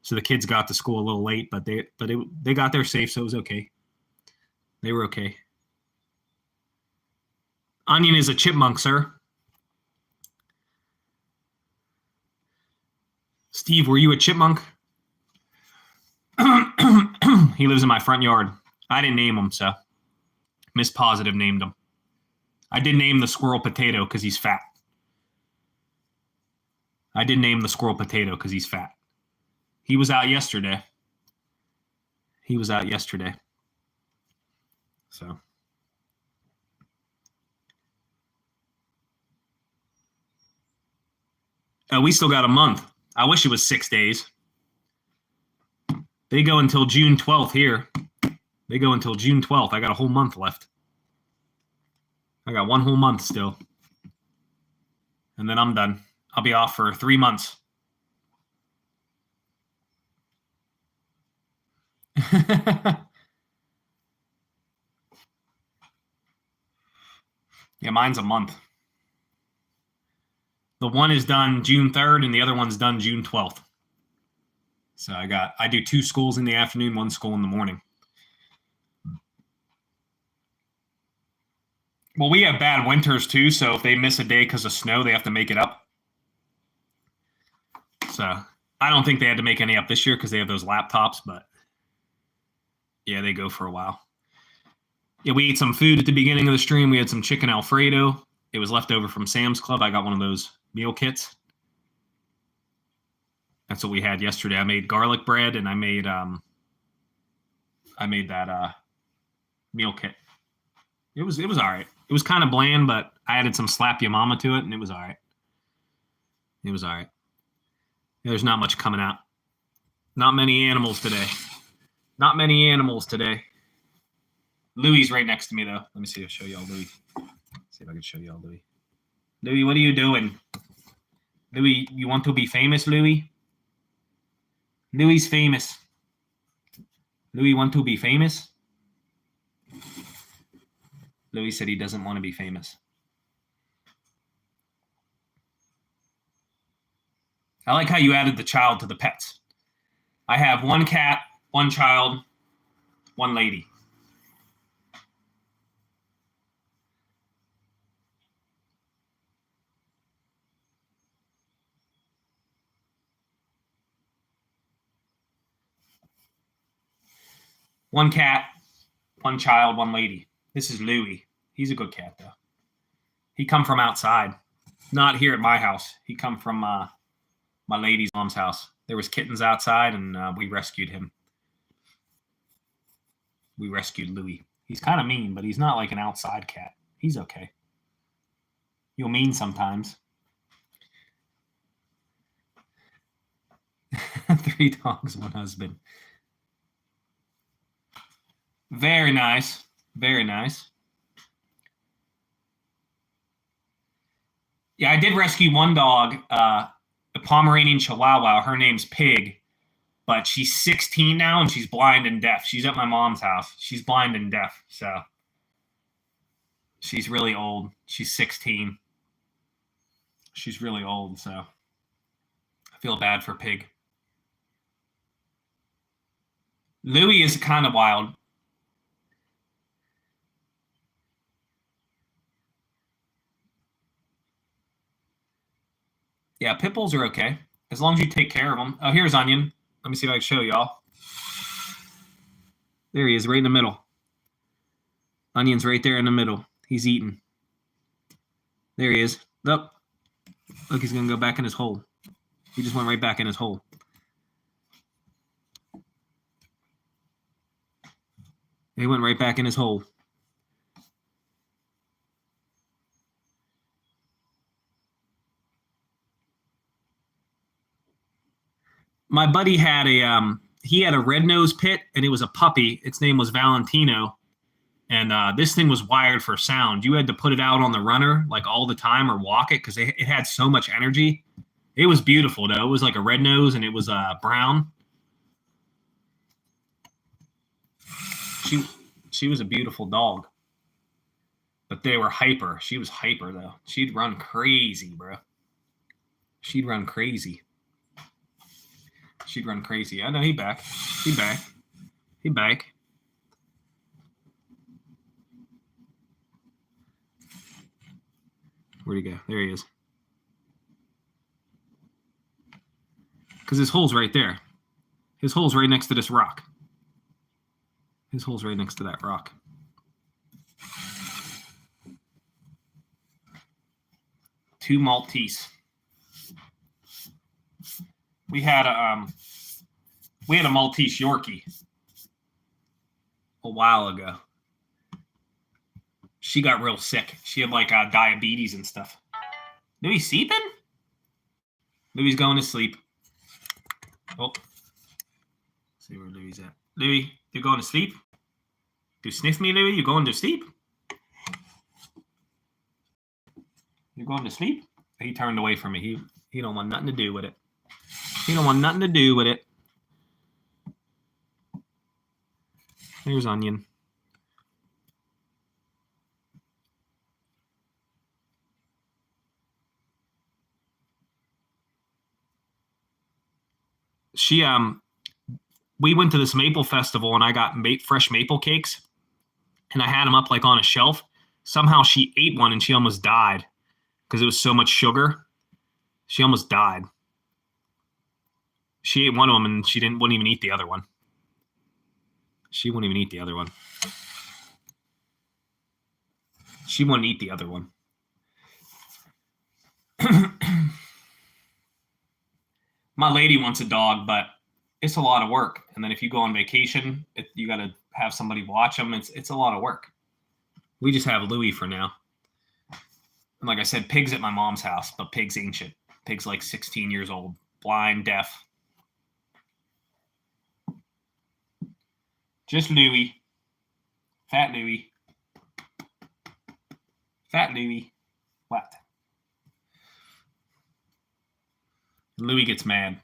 so the kids got to school a little late. But they got there safe, so it was okay. They were okay. Onion is a chipmunk, sir. Steve, were you a chipmunk? He lives in my front yard. I didn't name him, so Miss Positive named him. I did name the squirrel Potato because he's fat. I did name the squirrel Potato because he's fat. He was out yesterday. So. We still got a month. I wish it was 6 days. They go until June 12th here. They go until June 12th. I got a whole month left. I got 1 whole month still. And then I'm done. I'll be off for 3 months. Yeah, mine's a month. The one is done June 3rd and the other one's done June 12th. So I do 2 schools in the afternoon, 1 school in the morning. Well, we have bad winters too, so if they miss a day because of snow, they have to make it up. So I don't think they had to make any up this year because they have those laptops, but yeah, they go for a while. Yeah, we ate some food at the beginning of the stream. We had some chicken Alfredo. It was left over from Sam's Club. I got one of those meal kits. That's what we had yesterday. I made garlic bread and I made that meal kit. It was all right. It was kind of bland, but I added some slap your mama to it, and it was all right. It was all right. There's not much coming out. Not many animals today. Not many animals today. Louie's right next to me, though. Let me see if I show y'all Louie. See if I can show y'all Louie. Louie, what are you doing? Louie, you want to be famous, Louie? Louie's famous. Louie want to be famous? Louis said he doesn't want to be famous. I like how you added the child to the pets. I have 1 cat, 1 child, 1 lady. One cat, 1 child, 1 lady. This is Louie. He's a good cat, though. He come from outside. Not here at my house. He come from my lady's mom's house. There was kittens outside, and we rescued him. We rescued Louie. He's kind of mean, but he's not like an outside cat. He's okay. You'll mean sometimes. 3 dogs, 1 husband. Very nice. Very nice. Yeah, I did rescue 1 dog, a Pomeranian Chihuahua. Her name's Pig, but she's 16 now and she's blind and deaf. She's at my mom's house. She's blind and deaf, so she's really old. She's 16. She's really old, so I feel bad for Pig. Louie is kind of wild. Yeah, pit bulls are okay as long as you take care of them. Oh, here's Onion. Let me see if I can show y'all. There he is, right in the middle. Onion's right there in the middle. He's eating. There he is. Oh, look, he's going to go back in his hole. He just went right back in his hole. He went right back in his hole. My buddy had a red-nosed pit, and it was a puppy. Its name was Valentino, and this thing was wired for sound. You had to put it out on the runner like all the time or walk it because it had so much energy. It was beautiful, though. It was like a red nose, and it was brown. She was a beautiful dog, but they were hyper. She was hyper, though. She'd run crazy, bro. She'd run crazy. She'd run crazy. I know he back. He back. He back. Where'd he go? There he is. Because his hole's right there. His hole's right next to this rock. His hole's right next to that rock. Two Maltese. We had a Maltese Yorkie a while ago. She got real sick. She had like diabetes and stuff. Louis seeping? Louie's going to sleep. Oh. Let's see where Louie's at. Louie, you're going to sleep? You sniff me, Louie? You going to sleep? You going to sleep? He turned away from me. He don't want nothing to do with it. He don't want nothing to do with it. Here's Onion. We went to this maple festival and I got fresh maple cakes and I had them up like on a shelf. Somehow she ate one and she almost died because it was so much sugar. She almost died. She ate one of them and she wouldn't even eat the other one. She wouldn't even eat the other one. She wouldn't eat the other one. My lady wants a dog, but it's a lot of work. And then if you go on vacation, you got to have somebody watch them. It's a lot of work. We just have Louie for now. And like I said, Pig's at my mom's house, but Pig's ancient. Pig's like 16 years old, blind, deaf. Just Louie. Fat Louie. Fat Louie. What? Louie gets mad.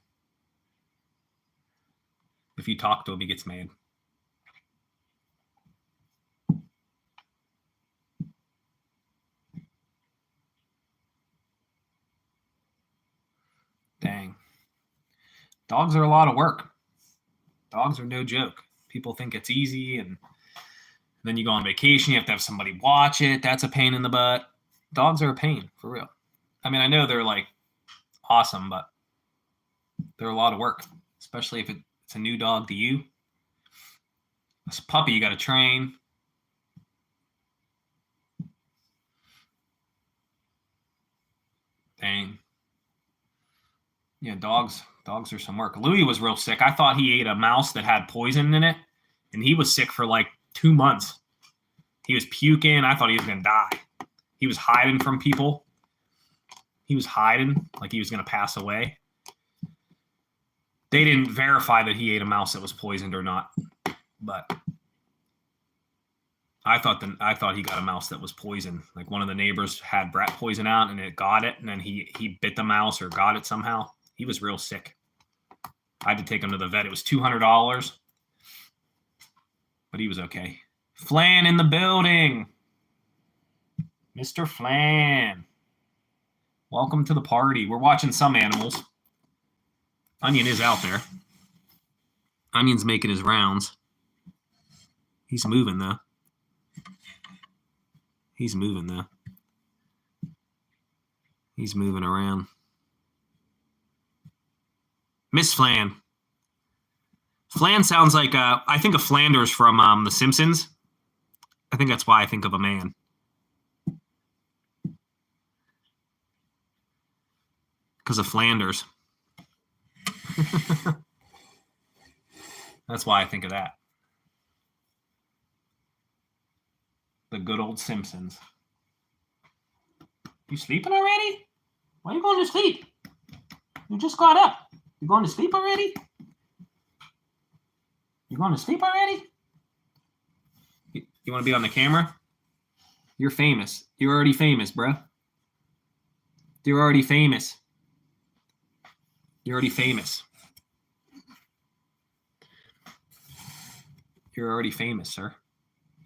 If you talk to him, he gets mad. Dang. Dogs are a lot of work. Dogs are no joke. People think it's easy, and then you go on vacation, you have to have somebody watch it. That's a pain in the butt. Dogs are a pain, for real. I mean, I know they're like awesome, but they're a lot of work, especially if it's a new dog to you. This puppy you got to train. Dang. Yeah, dogs are some work. Louie was real sick. I thought he ate a mouse that had poison in it, and he was sick for like 2 months. He was puking. I thought he was going to die. He was hiding from people. He was hiding like he was going to pass away. They didn't verify that he ate a mouse that was poisoned or not, but I thought he got a mouse that was poisoned. Like one of the neighbors had rat poison out and it got it, and then he bit the mouse or got it somehow. He was real sick. I had to take him to the vet. It was $200, but he was okay. Flan in the building. Mr. Flan. Welcome to the party. We're watching some animals. Onion is out there. Onion's making his rounds. He's moving, though. He's moving around. Miss Flan. Flan sounds like, I think of Flanders from The Simpsons. I think that's why I think of a man. Because of Flanders. That's why I think of that. The good old Simpsons. You sleeping already? Why are you going to sleep? You just got up. You going to sleep already? You going to sleep already? You want to be on the camera? You're famous. You're already famous, bro. You're already famous. You're already famous. You're already famous, sir.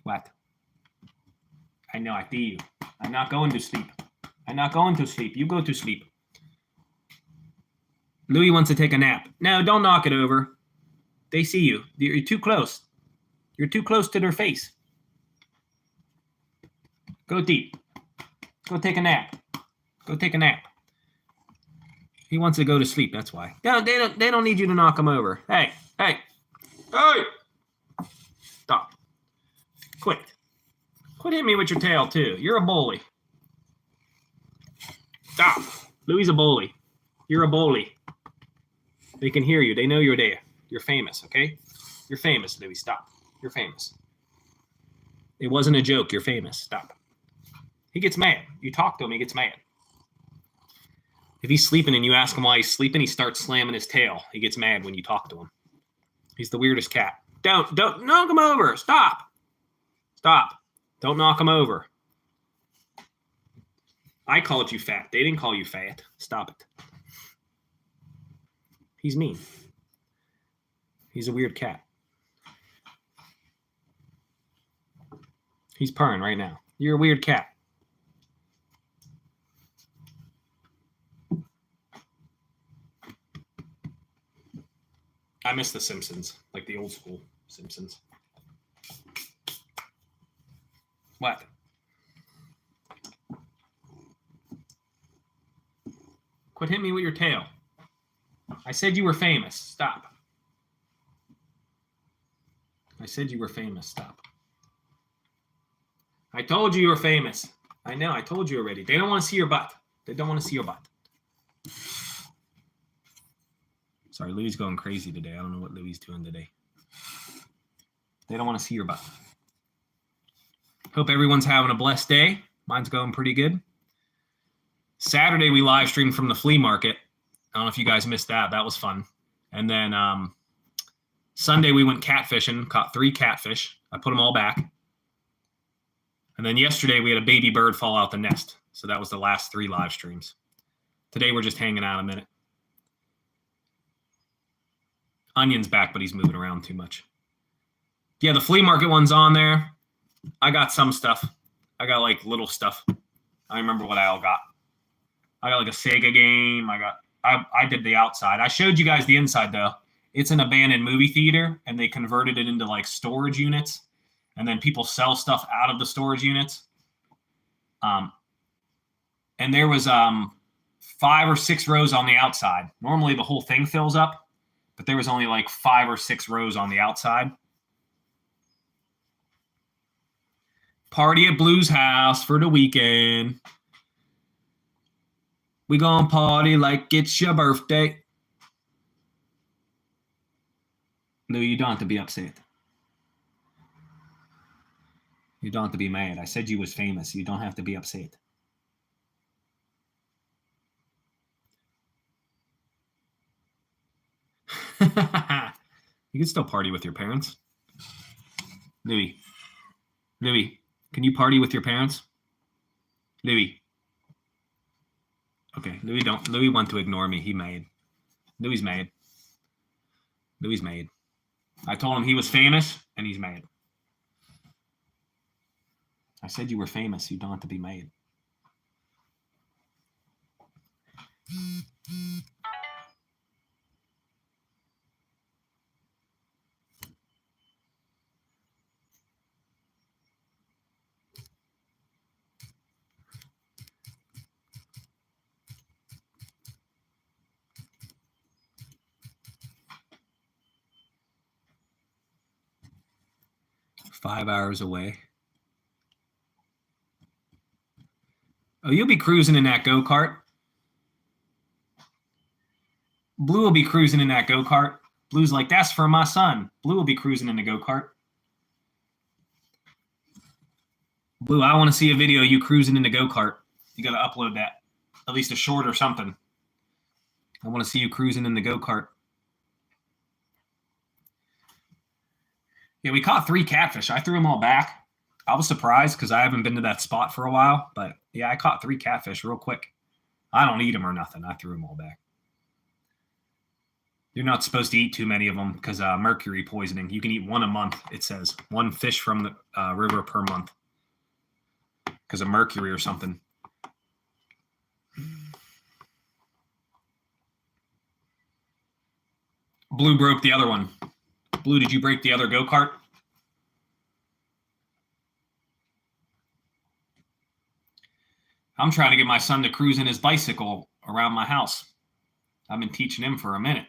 What? I know, I see you. I'm not going to sleep. I'm not going to sleep. You go to sleep. Louie wants to take a nap. No, don't knock it over. They see you. You're too close. You're too close to their face. Go deep. Go take a nap. Go take a nap. He wants to go to sleep, that's why. No, they don't need you to knock him over. Hey. Stop. Quit hitting me with your tail, too. You're a bully. Stop. Louie's a bully. You're a bully. They can hear you. They know you're there. You're famous, okay? You're famous, Louie. Stop. You're famous. It wasn't a joke. You're famous. Stop. He gets mad. You talk to him, he gets mad. If he's sleeping and you ask him why he's sleeping, he starts slamming his tail. He gets mad when you talk to him. He's the weirdest cat. Don't knock him over. Stop. Don't knock him over. I called you fat. They didn't call you fat. Stop it. He's mean. He's a weird cat. He's purring right now. You're a weird cat. I miss the Simpsons, like the old school Simpsons. What? Quit hitting me with your tail. I said you were famous. Stop. I said you were famous. Stop. I told you were famous. I know. I told you already. They don't want to see your butt. They don't want to see your butt. Sorry, Louie's going crazy today. I don't know what Louie's doing today. They don't want to see your butt. Hope everyone's having a blessed day. Mine's going pretty good. Saturday, we live streamed from the flea market. I don't know if you guys missed that. That was fun. And then Sunday, we went catfishing, caught 3 catfish. I put them all back. And then yesterday, we had a baby bird fall out the nest. So that was the last 3 live streams. Today, we're just hanging out a minute. Onion's back, but he's moving around too much. Yeah, the flea market one's on there. I got some stuff. I got like little stuff. I remember what I all got. I got like a Sega game. I did the outside. I showed you guys the inside though. It's an abandoned movie theater and they converted it into like storage units. And then people sell stuff out of the storage units. And there was 5 or 6 rows on the outside. Normally the whole thing fills up, but there was only like 5 or 6 rows on the outside. Party at Blue's house for the weekend. We gonna party like it's your birthday. No, you don't have to be upset. You don't have to be mad. I said you was famous. You don't have to be upset. You can still party with your parents. Louie, can you party with your parents? Louie. Okay, Louie want to ignore me. He made. Louie's mad. Louie's mad. I told him he was famous, and he's mad. I said you were famous. You don't have to be mad. Five hours away. Oh, you'll be cruising in that go-kart. Blue will be cruising in that go-kart. Blue's like, that's for my son. Blue will be cruising in the go-kart. Blue, I want to see a video of you cruising in the go-kart. You got to upload that. At least a short or something. I want to see you cruising in the go-kart. Yeah, we caught 3 catfish. I threw them all back. I was surprised because I haven't been to that spot for a while. But, yeah, I caught 3 catfish real quick. I don't eat them or nothing. I threw them all back. You're not supposed to eat too many of them because mercury poisoning. You can eat 1 a month, it says. 1 fish from the river per month because of mercury or something. Blue broke the other one. Blue, did you break the other go-kart? I'm trying to get my son to cruise in his bicycle around my house. I've been teaching him for a minute.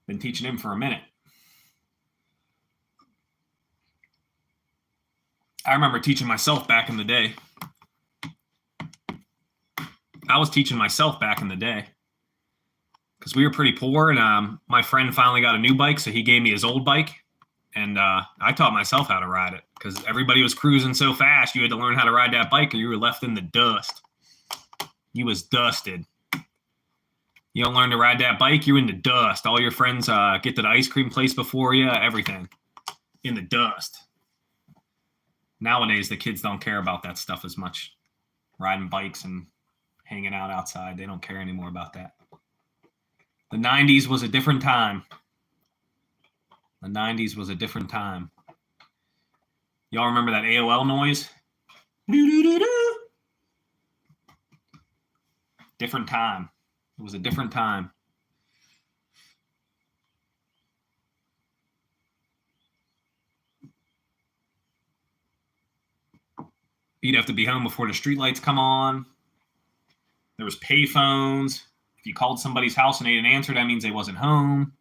I remember teaching myself back in the day. Because we were pretty poor, and my friend finally got a new bike, so he gave me his old bike, and I taught myself how to ride it, because everybody was cruising so fast, you had to learn how to ride that bike, or you were left in the dust. You was dusted. You don't learn to ride that bike, you're in the dust. All your friends get to the ice cream place before you, everything. In the dust. Nowadays, the kids don't care about that stuff as much. Riding bikes and hanging out outside. They don't care anymore about that. The 90s was a different time. The 90s was a different time. Y'all remember that AOL noise? Doo-doo-doo-doo. Different time. It was a different time. You'd have to be home before the streetlights come on. There was pay phones. If you called somebody's house and they didn't answer, that means they wasn't home.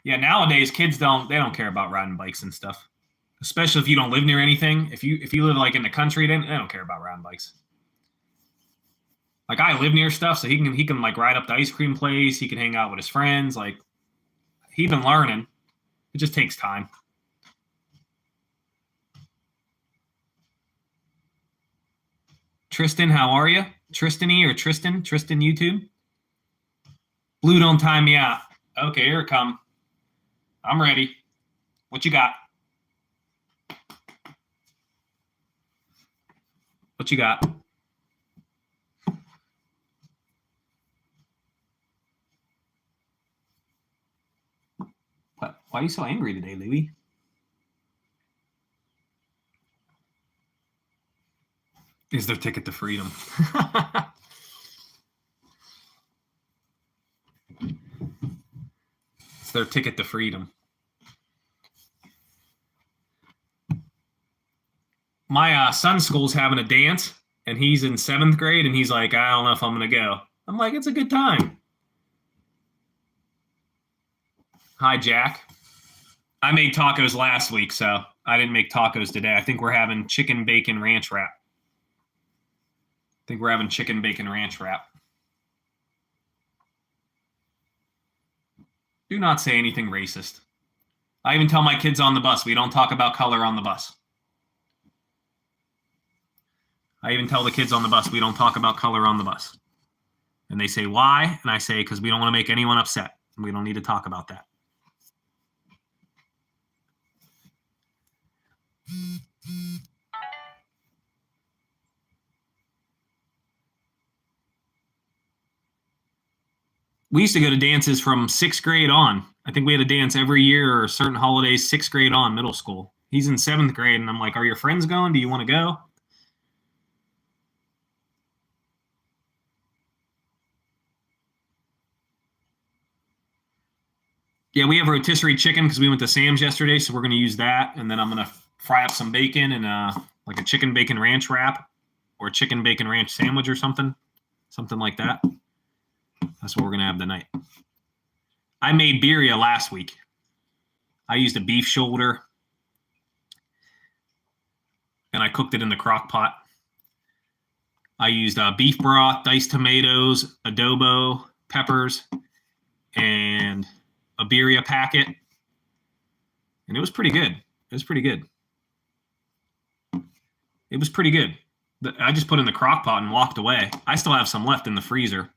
Yeah, nowadays kids don't care about riding bikes and stuff. Especially if you don't live near anything. If you live like in the country, they don't care about riding bikes. Like I live near stuff, so he can like ride up the ice cream place. He can hang out with his friends. Like he's been learning. It just takes time. Tristan, how are you? Tristany or Tristan? Tristan YouTube? Blue, don't time me out. Okay, here it come. I'm ready. What you got? What you got? Why are you so angry today, Louie? Is their ticket to freedom? It's their ticket to freedom. My son's school's having a dance, and he's in 7th grade, and he's like, I don't know if I'm going to go. I'm like, it's a good time. Hi, Jack. I made tacos last week, so I didn't make tacos today. I think we're having chicken bacon ranch wrap. Do not say anything racist. I even tell my kids on the bus, we don't talk about color on the bus. I even tell the kids on the bus, we don't talk about color on the bus. And they say, why? And I say, because we don't want to make anyone upset. And we don't need to talk about that. We used to go to dances from 6th grade on. I think we had a dance every year or certain holidays, 6th grade on, middle school. He's in 7th grade, and I'm like, are your friends going? Do you want to go? Yeah, we have rotisserie chicken because we went to Sam's yesterday, so we're going to use that. And then I'm going to fry up some bacon and like a chicken bacon ranch wrap or a chicken bacon ranch sandwich or something like that. That's what we're going to have tonight. I made birria last week. I used a beef shoulder, and I cooked it in the crock pot. I used beef broth, diced tomatoes, adobo, peppers, and a birria packet, and it was pretty good. I just put it in the crock pot and walked away. I still have some left in the freezer.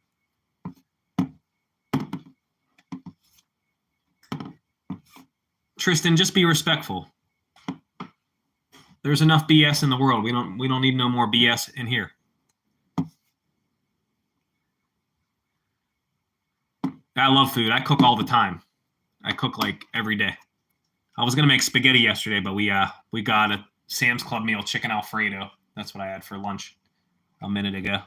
Tristan, just be respectful. There's enough BS in the world. We don't need no more BS in here. I love food. I cook all the time. I cook like every day. I was gonna make spaghetti yesterday, but we got a Sam's Club meal chicken Alfredo. That's what I had for lunch a minute ago.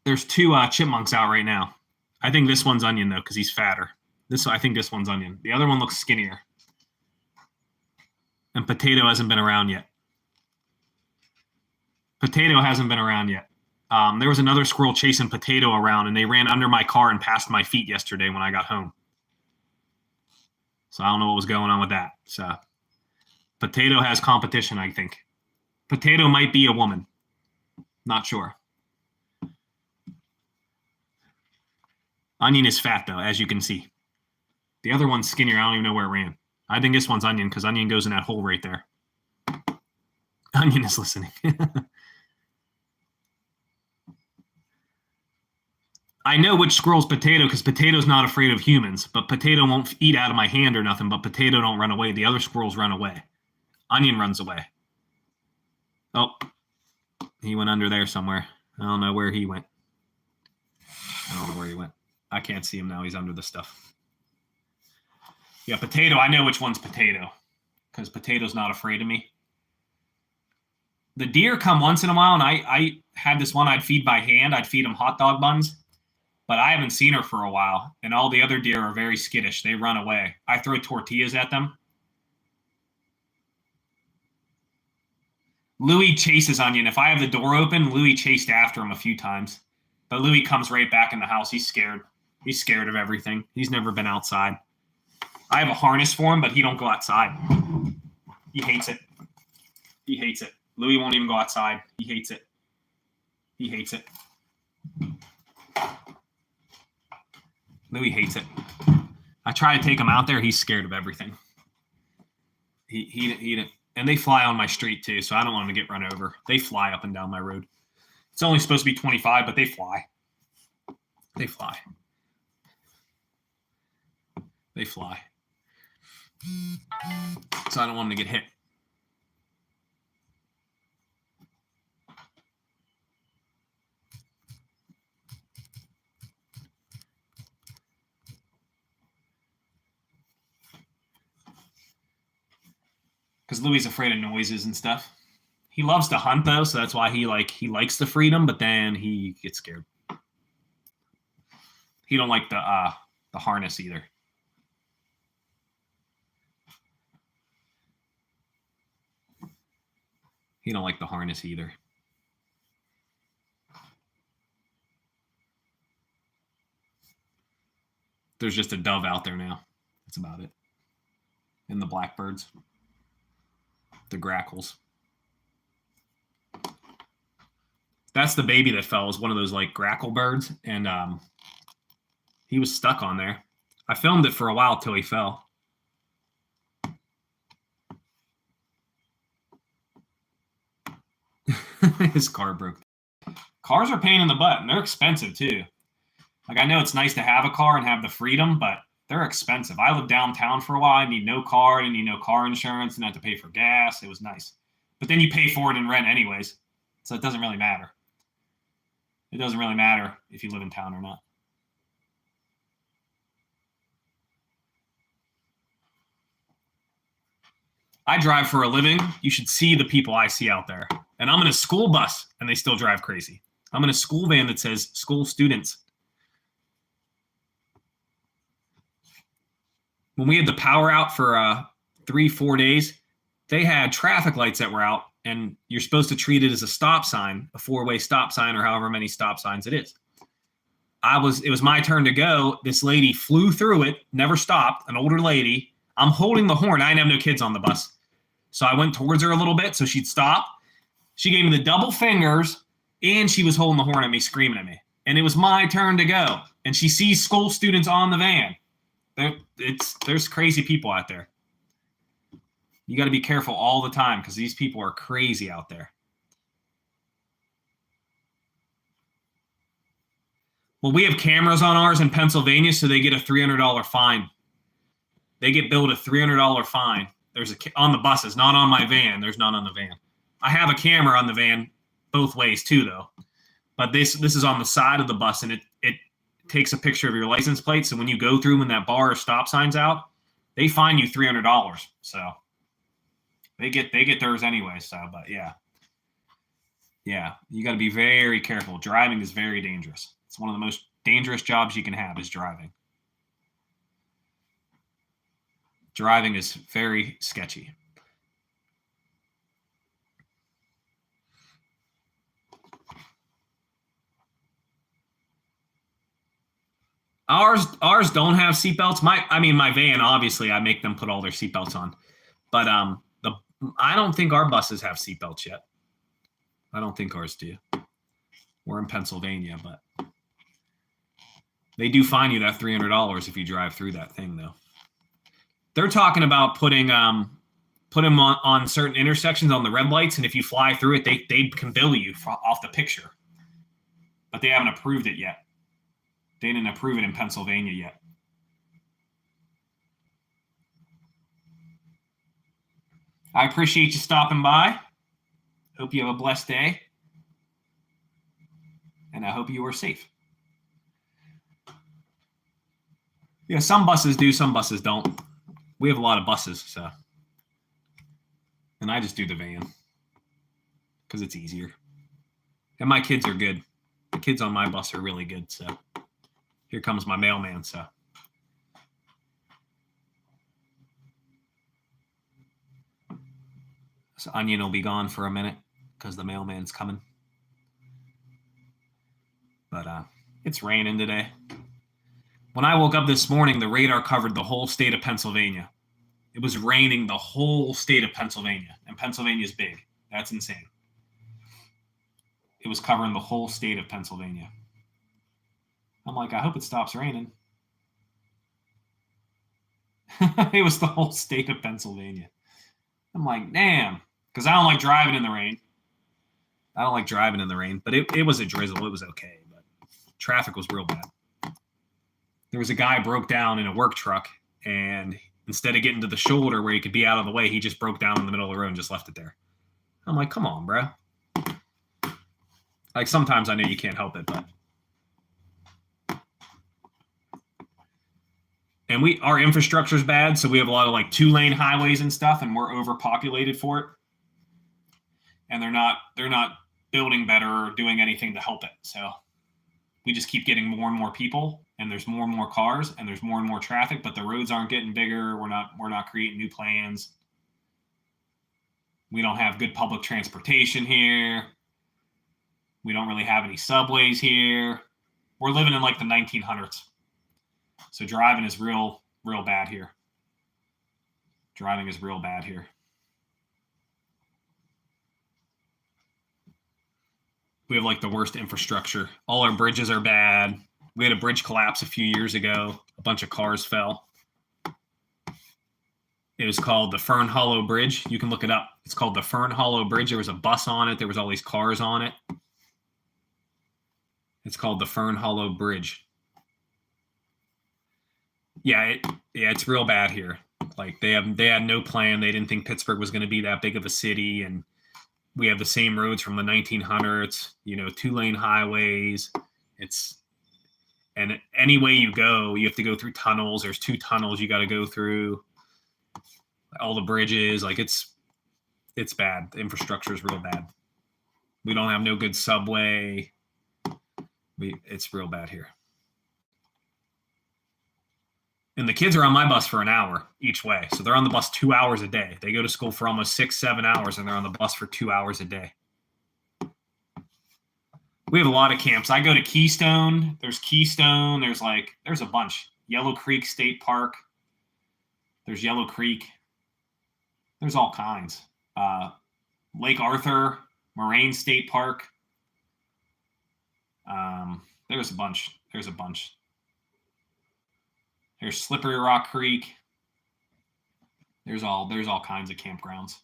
There's 2 chipmunks out right now. I think this one's onion though, because he's fatter. I think this one's onion. The other one looks skinnier. And Potato hasn't been around yet. There was another squirrel chasing Potato around, and they ran under my car and past my feet yesterday when I got home. So I don't know what was going on with that. So Potato has competition, I think. Potato might be a woman. Not sure. Onion is fat, though, as you can see. The other one's skinnier. I don't even know where it ran. I think this one's Onion because Onion goes in that hole right there. Onion is listening. I know which squirrel's Potato because Potato's not afraid of humans, but Potato won't eat out of my hand or nothing, but Potato don't run away. The other squirrels run away. Onion runs away. Oh, he went under there somewhere. I don't know where he went. I can't see him now. He's under the stuff. Yeah, Potato. I know which one's Potato because Potato's not afraid of me. The deer come once in a while, and I had this one I'd feed by hand. I'd feed them hot dog buns, but I haven't seen her for a while, and all the other deer are very skittish. They run away. I throw tortillas at them. Louis chases Onion. If I have the door open, Louis chased after him a few times. But Louis comes right back in the house. He's scared. He's scared of everything. He's never been outside. I have a harness for him, but he don't go outside. He hates it. He hates it. Louis won't even go outside. He hates it. He hates it. Louis hates it. I try to take him out there. He's scared of everything. And they fly on my street too, so I don't want them to get run over. They fly up and down my road. It's only supposed to be 25, but they fly. They fly. They fly. So I don't want them to get hit. Because Louis is afraid of noises and stuff. He loves to hunt though, so that's why he likes the freedom, but then he gets scared. He don't like the harness either. He don't like the harness either. There's just a dove out there now. That's about it. And the blackbirds. The grackles. That's the baby that fell. It was one of those like grackle birds, and he was stuck on there. I filmed it for a while till he fell. His car broke. Cars are a pain in the butt, and they're expensive too. Like, I know it's nice to have a car and have the freedom, but they're expensive. I lived downtown for a while. I need no car. I need no car insurance and have to pay for gas. It was nice. But then you pay for it in rent anyways. So it doesn't really matter. It doesn't really matter if you live in town or not. I drive for a living. You should see the people I see out there. And I'm in a school bus, and they still drive crazy. I'm in a school van that says school students. When we had the power out for 3-4 days, they had traffic lights that were out, and you're supposed to treat it as a stop sign, a 4-way stop sign, or however many stop signs it is. It was my turn to go. This lady flew through it, never stopped, an older lady. I'm holding the horn. I didn't have no kids on the bus. So I went towards her a little bit so she'd stop. She gave me the double fingers, and she was holding the horn at me, screaming at me. And it was my turn to go. And she sees school students on the van. There's crazy people out there. You got to be careful all the time because these people are crazy out there. Well, we have cameras on ours in Pennsylvania, so they get a $300 fine. They get billed a $300 fine. There's on the buses, not on my van. There's none on the van. I have a camera on the van both ways too, though. But this is on the side of the bus, and it takes a picture of your license plate. So when you go through when that bar or stop sign's out, they fine you $300. So they get theirs anyway. So, but yeah, you got to be very careful. Driving is very dangerous. It's one of the most dangerous jobs you can have is driving. Driving is very sketchy. Ours don't have seatbelts. My van, obviously, I make them put all their seatbelts on. But I don't think our buses have seatbelts yet. I don't think ours do. We're in Pennsylvania, but they do fine you that $300 if you drive through that thing, though. They're talking about putting them on certain intersections on the red lights, and if you fly through it, they can bill you off the picture. But they haven't approved it yet. They didn't approve it in Pennsylvania yet. I appreciate you stopping by. Hope you have a blessed day. And I hope you are safe. Yeah, some buses do, some buses don't. We have a lot of buses, so. And I just do the van because it's easier. And my kids are good. The kids on my bus are really good, so. Here comes my mailman, so. So Onion will be gone for a minute because the mailman's coming. But it's raining today. When I woke up this morning, the radar covered the whole state of Pennsylvania. It was raining the whole state of Pennsylvania, and Pennsylvania's big. That's insane. It was covering the whole state of Pennsylvania. I'm like, I hope it stops raining. It was the whole state of Pennsylvania. I'm like, damn, because I don't like driving in the rain. But it was a drizzle. It was okay, but traffic was real bad. There was a guy broke down in a work truck, and instead of getting to the shoulder where he could be out of the way, he just broke down in the middle of the road and just left it there. I'm like, come on, bro. Like, sometimes I know you can't help it, but. And our infrastructure's bad, so we have a lot of like 2-lane highways and stuff, and we're overpopulated for it. And they're not building better or doing anything to help it. So we just keep getting more and more people, and there's more and more cars, and there's more and more traffic, but the roads aren't getting bigger. We're not creating new plans. We don't have good public transportation here. We don't really have any subways here. We're living in like the 1900s. So driving is real bad here. We have like the worst infrastructure. All our bridges are bad. We had a bridge collapse a few years ago. A bunch of cars fell. It was called the Fern Hollow Bridge. You can look it up. It's called the Fern Hollow Bridge. There was a bus on it. There was all these cars on it. It's called the Fern Hollow Bridge. Yeah, it's real bad here. Like they had no plan. They didn't think Pittsburgh was going to be that big of a city, and we have the same roads from the 1900s. 2-lane highways. And any way you go, you have to go through tunnels. There's 2 tunnels you got to go through. All the bridges, like it's bad. The infrastructure is real bad. We don't have no good subway. It's real bad here. And the kids are on my bus for an hour each way. So they're on the bus 2 hours a day. They go to school for almost 6-7 hours, and they're on the bus for 2 hours a day. We have a lot of camps. I go to Keystone. There's Keystone. There's a bunch. Yellow Creek State Park. There's Yellow Creek. There's all kinds. Lake Arthur, Moraine State Park. There's a bunch. There's Slippery Rock Creek. There's all kinds of campgrounds.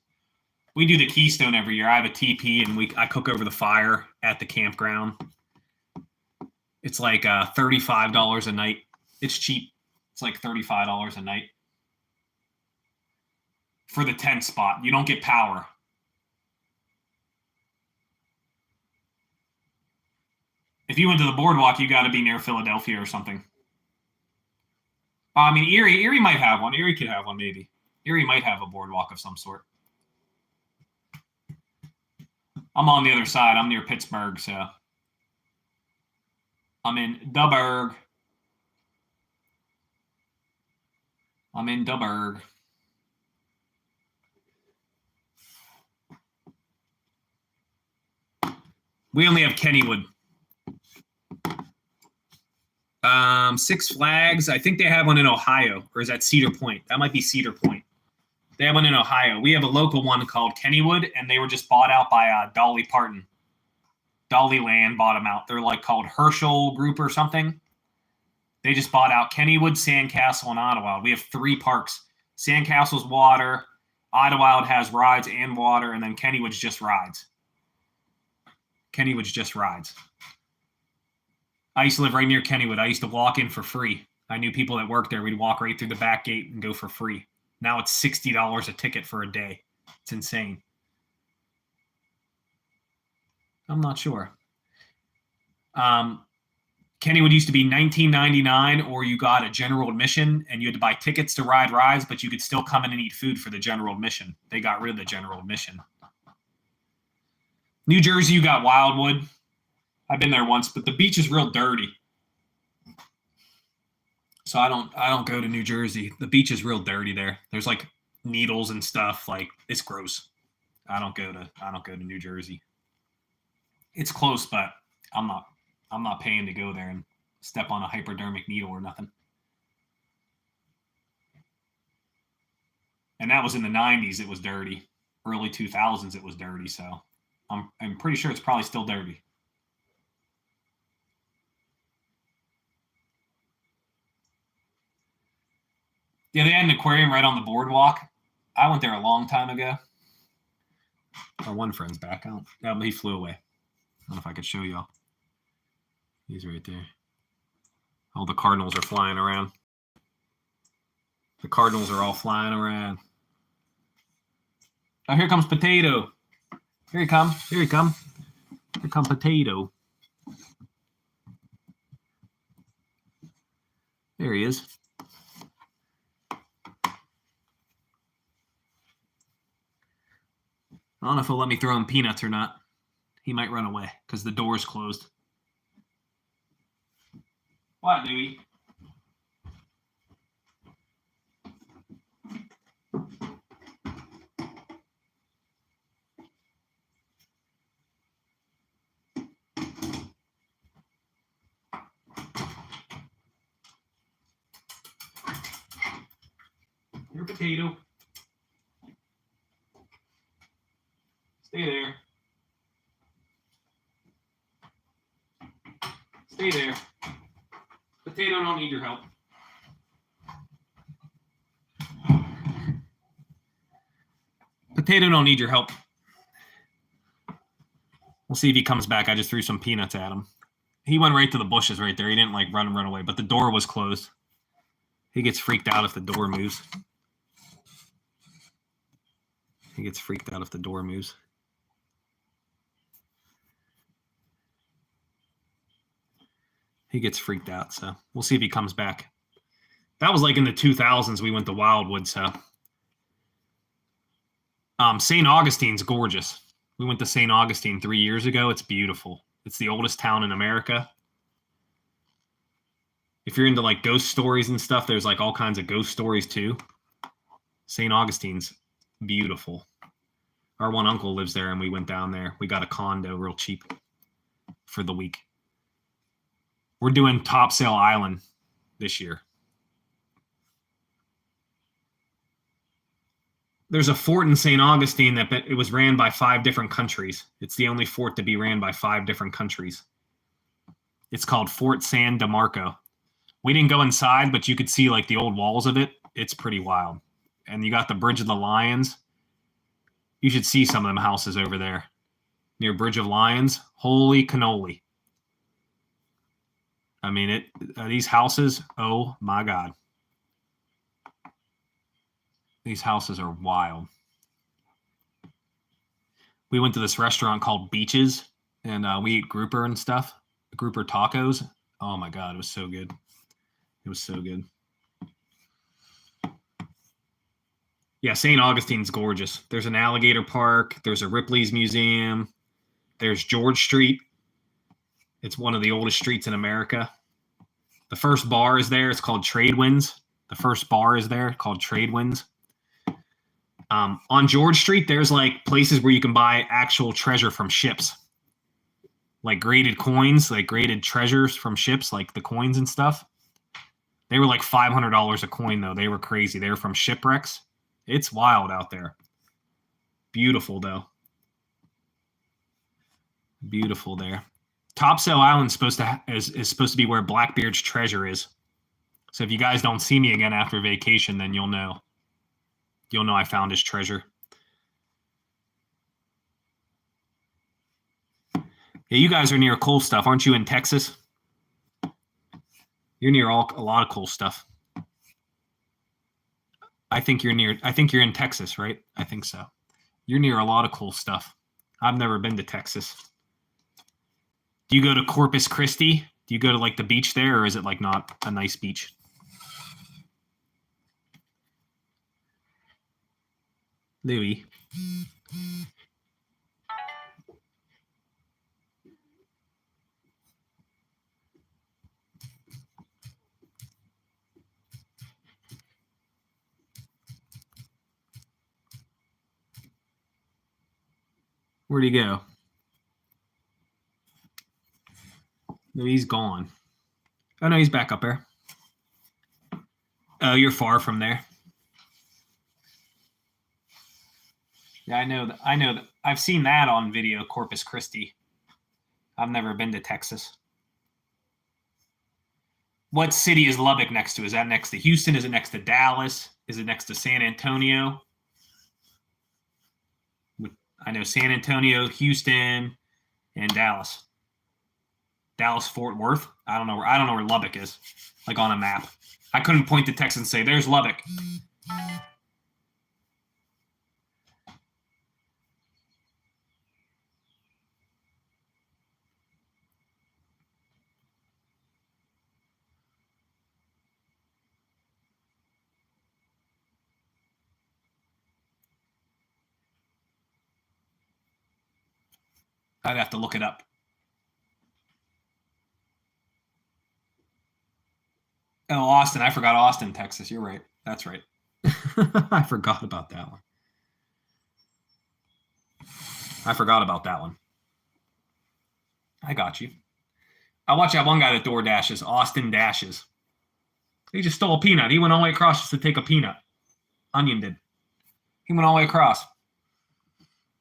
We do the Keystone every year. I have a teepee, and I cook over the fire at the campground. It's like $35 a night. It's cheap. It's like $35 a night for the tent spot. You don't get power. If you went to the boardwalk, you got to be near Philadelphia or something. I mean, Erie might have one. Erie could have one, maybe. Erie might have a boardwalk of some sort. I'm on the other side. I'm near Pittsburgh, so I'm in Duburg. We only have Kennywood. Six Flags. I think they have one in Ohio, or is that Cedar Point? That might be Cedar Point. They have one in Ohio. We have a local one called Kennywood, and they were just bought out by Dolly Parton. Dolly Land bought them out. They're like called Herschel Group or something. They just bought out Kennywood, Sandcastle, and Ottawa. We have 3 parks. Sandcastle's water. Idlewild has rides and water, and then Kennywood's just rides. Kennywood's just rides. I used to live right near Kennywood. I used to walk in for free. I knew people that worked there. We'd walk right through the back gate and go for free. Now it's $60 a ticket for a day. It's insane. I'm not sure. Kennywood used to be $19.99, or you got a general admission and you had to buy tickets to ride rides, but you could still come in and eat food for the general admission. They got rid of the general admission. New Jersey, you got Wildwood. I've been there once, but the beach is real dirty. So I don't go to New Jersey. The beach is real dirty there. There's like needles and stuff. Like, it's gross. I don't go to New Jersey. It's close, but I'm not paying to go there and step on a hypodermic needle or nothing. And that was in the 90s. It was dirty. Early 2000s, it was dirty. So I'm pretty sure it's probably still dirty. Yeah, they had an aquarium right on the boardwalk. I went there a long time ago. Our one friend's back out. Yeah, but he flew away. I don't know if I could show y'all. He's right there. All the cardinals are flying around. The cardinals are all flying around. Oh, here comes Potato. Here he come. Here he come. Here come Potato. There he is. I don't know if he'll let me throw him peanuts or not. He might run away because the door's closed. What, Dewey? Here, Potato. Stay there. Stay there. Potato don't need your help. Potato don't need your help. We'll see if he comes back. I just threw some peanuts at him. He went right to the bushes right there. He didn't like run away, but the door was closed. He gets freaked out if the door moves. He gets freaked out if the door moves. He gets freaked out, so we'll see if he comes back. That was like in the 2000s we went to Wildwood, so. St. Augustine's gorgeous. We went to St. Augustine 3 years ago. It's beautiful. It's the oldest town in America. If you're into like ghost stories and stuff, there's like all kinds of ghost stories too. St. Augustine's beautiful. Our one uncle lives there and we went down there. We got a condo real cheap for the week. We're doing Topsail Island this year. There's a fort in St. Augustine that it was ran by 5 different countries. It's the only fort to be ran by 5 different countries. It's called Fort San DeMarco. We didn't go inside, but you could see like the old walls of it. It's pretty wild. And you got the Bridge of the Lions. You should see some of them houses over there near Bridge of Lions. Holy cannoli. I mean, these houses, oh my God. These houses are wild. We went to this restaurant called Beaches, and we ate grouper and stuff. Grouper tacos. Oh my God, it was so good. It was so good. Yeah, St. Augustine's gorgeous. There's an alligator park. There's a Ripley's Museum. There's George Street. It's one of the oldest streets in America. The first bar is there. It's called Tradewinds. The first bar is there called Tradewinds. On George Street, there's like places where you can buy actual treasure from ships. Like graded coins, like graded treasures from ships, like the coins and stuff. They were like $500 a coin, though. They were crazy. They were from shipwrecks. It's wild out there. Beautiful, though. Beautiful there. Topsail Island is supposed to be where Blackbeard's treasure is. So if you guys don't see me again after vacation, then you'll know. You'll know I found his treasure. Yeah, you guys are near cool stuff, aren't you? In Texas, you're near a lot of cool stuff. I think you're in Texas, right? I think so. You're near a lot of cool stuff. I've never been to Texas. Do you go to Corpus Christi? Do you go to like the beach there, or is it like not a nice beach? Louis. Where'd he go? No, he's gone. Oh no, he's back up there. Oh, you're far from there. Yeah, I know that. I've seen that on video, Corpus Christi. I've never been to Texas. What city is Lubbock next to? Is that next to Houston? Is it next to Dallas? Is it next to San Antonio? I know San Antonio, Houston, and Dallas. Dallas, Fort Worth. I don't know where Lubbock is. Like on a map. I couldn't point to Texas and say, "There's Lubbock." I'd have to look it up. Oh, Austin. I forgot Austin, Texas. You're right. That's right. I forgot about that one. I got you. I watch that one guy that door dashes, Austin Dashes. He just stole a peanut. He went all the way across just to take a peanut. Onion did. He went all the way across.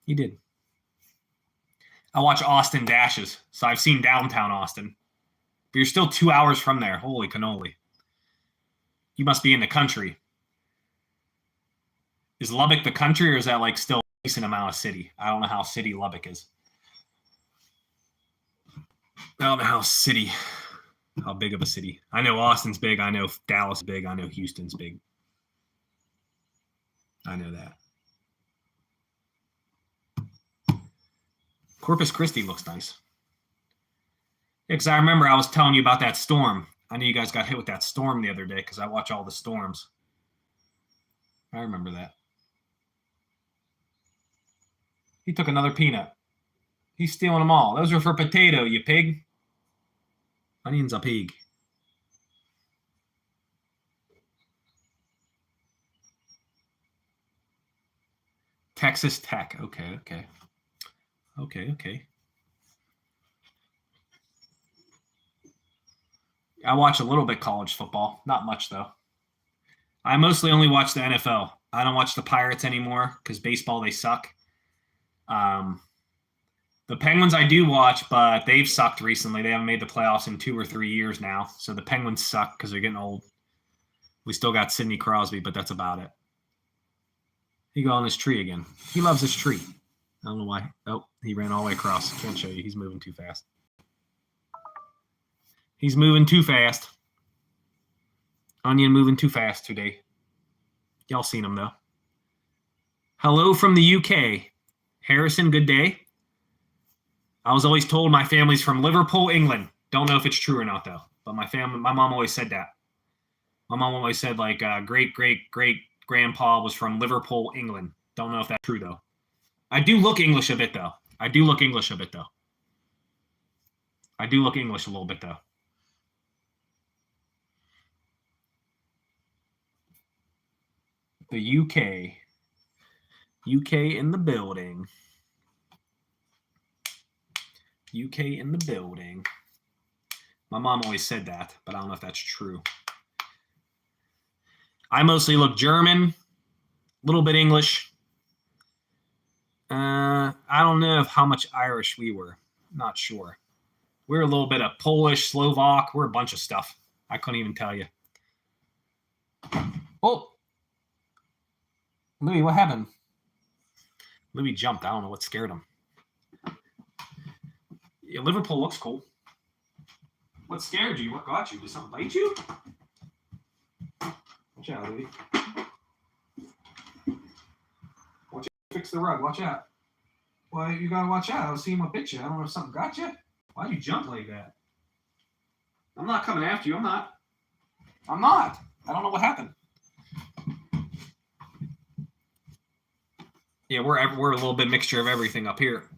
He did. I watch Austin Dashes, so I've seen downtown Austin. But you're still 2 hours from there. Holy cannoli. You must be in the country. Is Lubbock the country, or is that like still a decent amount of city? I don't know how city Lubbock is. I don't know how big of a city. I know Austin's big. I know Dallas is big. I know Houston's big. I know that. Corpus Christi looks nice. Yeah, because I remember I was telling you about that storm. I knew you guys got hit with that storm the other day because I watch all the storms. I remember that. He took another peanut. He's stealing them all. Those were for potato, you pig. Onion's a pig. Texas Tech. Okay. I watch a little bit college football. Not much, though. I mostly only watch the NFL. I don't watch the Pirates anymore because baseball, they suck. The Penguins I do watch, but they've sucked recently. They haven't made the playoffs in 2 or 3 years now. So the Penguins suck because they're getting old. We still got Sidney Crosby, but that's about it. He got on his tree again. He loves his tree. I don't know why. Oh, he ran all the way across. Can't show you. He's moving too fast. He's moving too fast. Onion moving too fast today. Y'all seen him, though. Hello from the UK. Harrison, good day. I was always told my family's from Liverpool, England. Don't know if it's true or not, though. But my mom always said that. My mom always said, like, great-great-great-grandpa was from Liverpool, England. Don't know if that's true, though. I do look English a bit, though. I do look English a little bit, though. The UK. UK in the building. UK in the building. My mom always said that, but I don't know if that's true. I mostly look German, a little bit English. I don't know how much Irish we were. Not sure. We're a little bit of Polish, Slovak. We're a bunch of stuff. I couldn't even tell you. Oh, Louis, what happened? Louis jumped. I don't know what scared him. Yeah, Liverpool looks cool. What scared you? What got you? Did something bite you? Watch out, Louis. Watch out. Fix the rug. Watch out. Well, you gotta watch out. I was seeing what bit you. I don't know if something got you. Why'd you jump like that? I'm not coming after you. I'm not. I don't know what happened. Yeah, we're a little bit mixture of everything up here.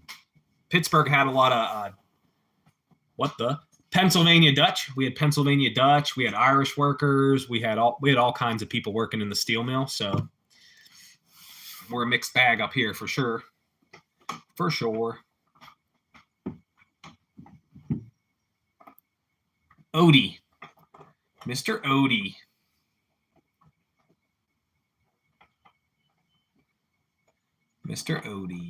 Pittsburgh had a lot of Pennsylvania Dutch. We had Pennsylvania Dutch. We had Irish workers. We had all kinds of people working in the steel mill. So we're a mixed bag up here for sure. For sure. Odie. Mr. Odie. Mr. Odie.